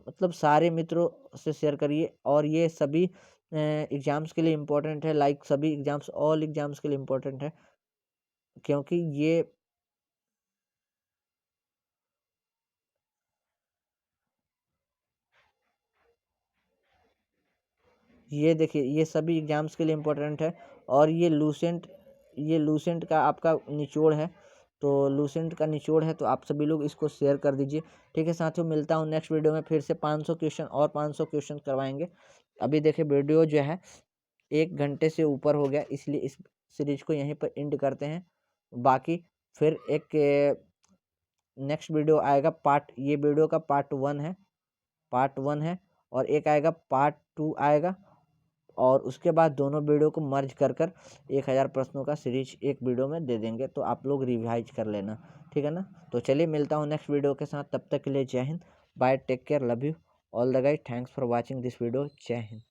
मतलब सारे मित्रों से शेयर करिए। और ये सभी एग्ज़ाम्स के लिए इम्पोर्टेंट है, लाइक सभी एग्ज़ाम्स ऑल एग्ज़ाम्स के लिए इम्पोर्टेंट है, क्योंकि ये देखिए ये सभी एग्ज़ाम्स के लिए इम्पोर्टेंट है। और ये लूसेंट का आपका निचोड़ है, तो लूसेंट का निचोड़ है, तो आप सभी लोग इसको शेयर कर दीजिए, ठीक है साथियों। मिलता हूँ नेक्स्ट वीडियो में फिर से 500 क्वेश्चन और 500 क्वेश्चन करवाएंगे। अभी देखिए वीडियो जो है 1 घंटे से ऊपर हो गया, इसलिए इस सीरीज को यहीं पर एंड करते हैं। बाकी फिर एक नेक्स्ट वीडियो आएगा ये वीडियो का पार्ट 1 है और एक आएगा पार्ट 2 आएगा। और उसके बाद दोनों वीडियो को मर्ज कर 1000 प्रश्नों का सीरीज एक वीडियो में दे देंगे, तो आप लोग रिवाइज कर लेना, ठीक है ना। तो चलिए मिलता हूँ नेक्स्ट वीडियो के साथ, तब तक के लिए जय हिंद, bye, take care, love you all the guys, thanks for watching this video, जय हिंद।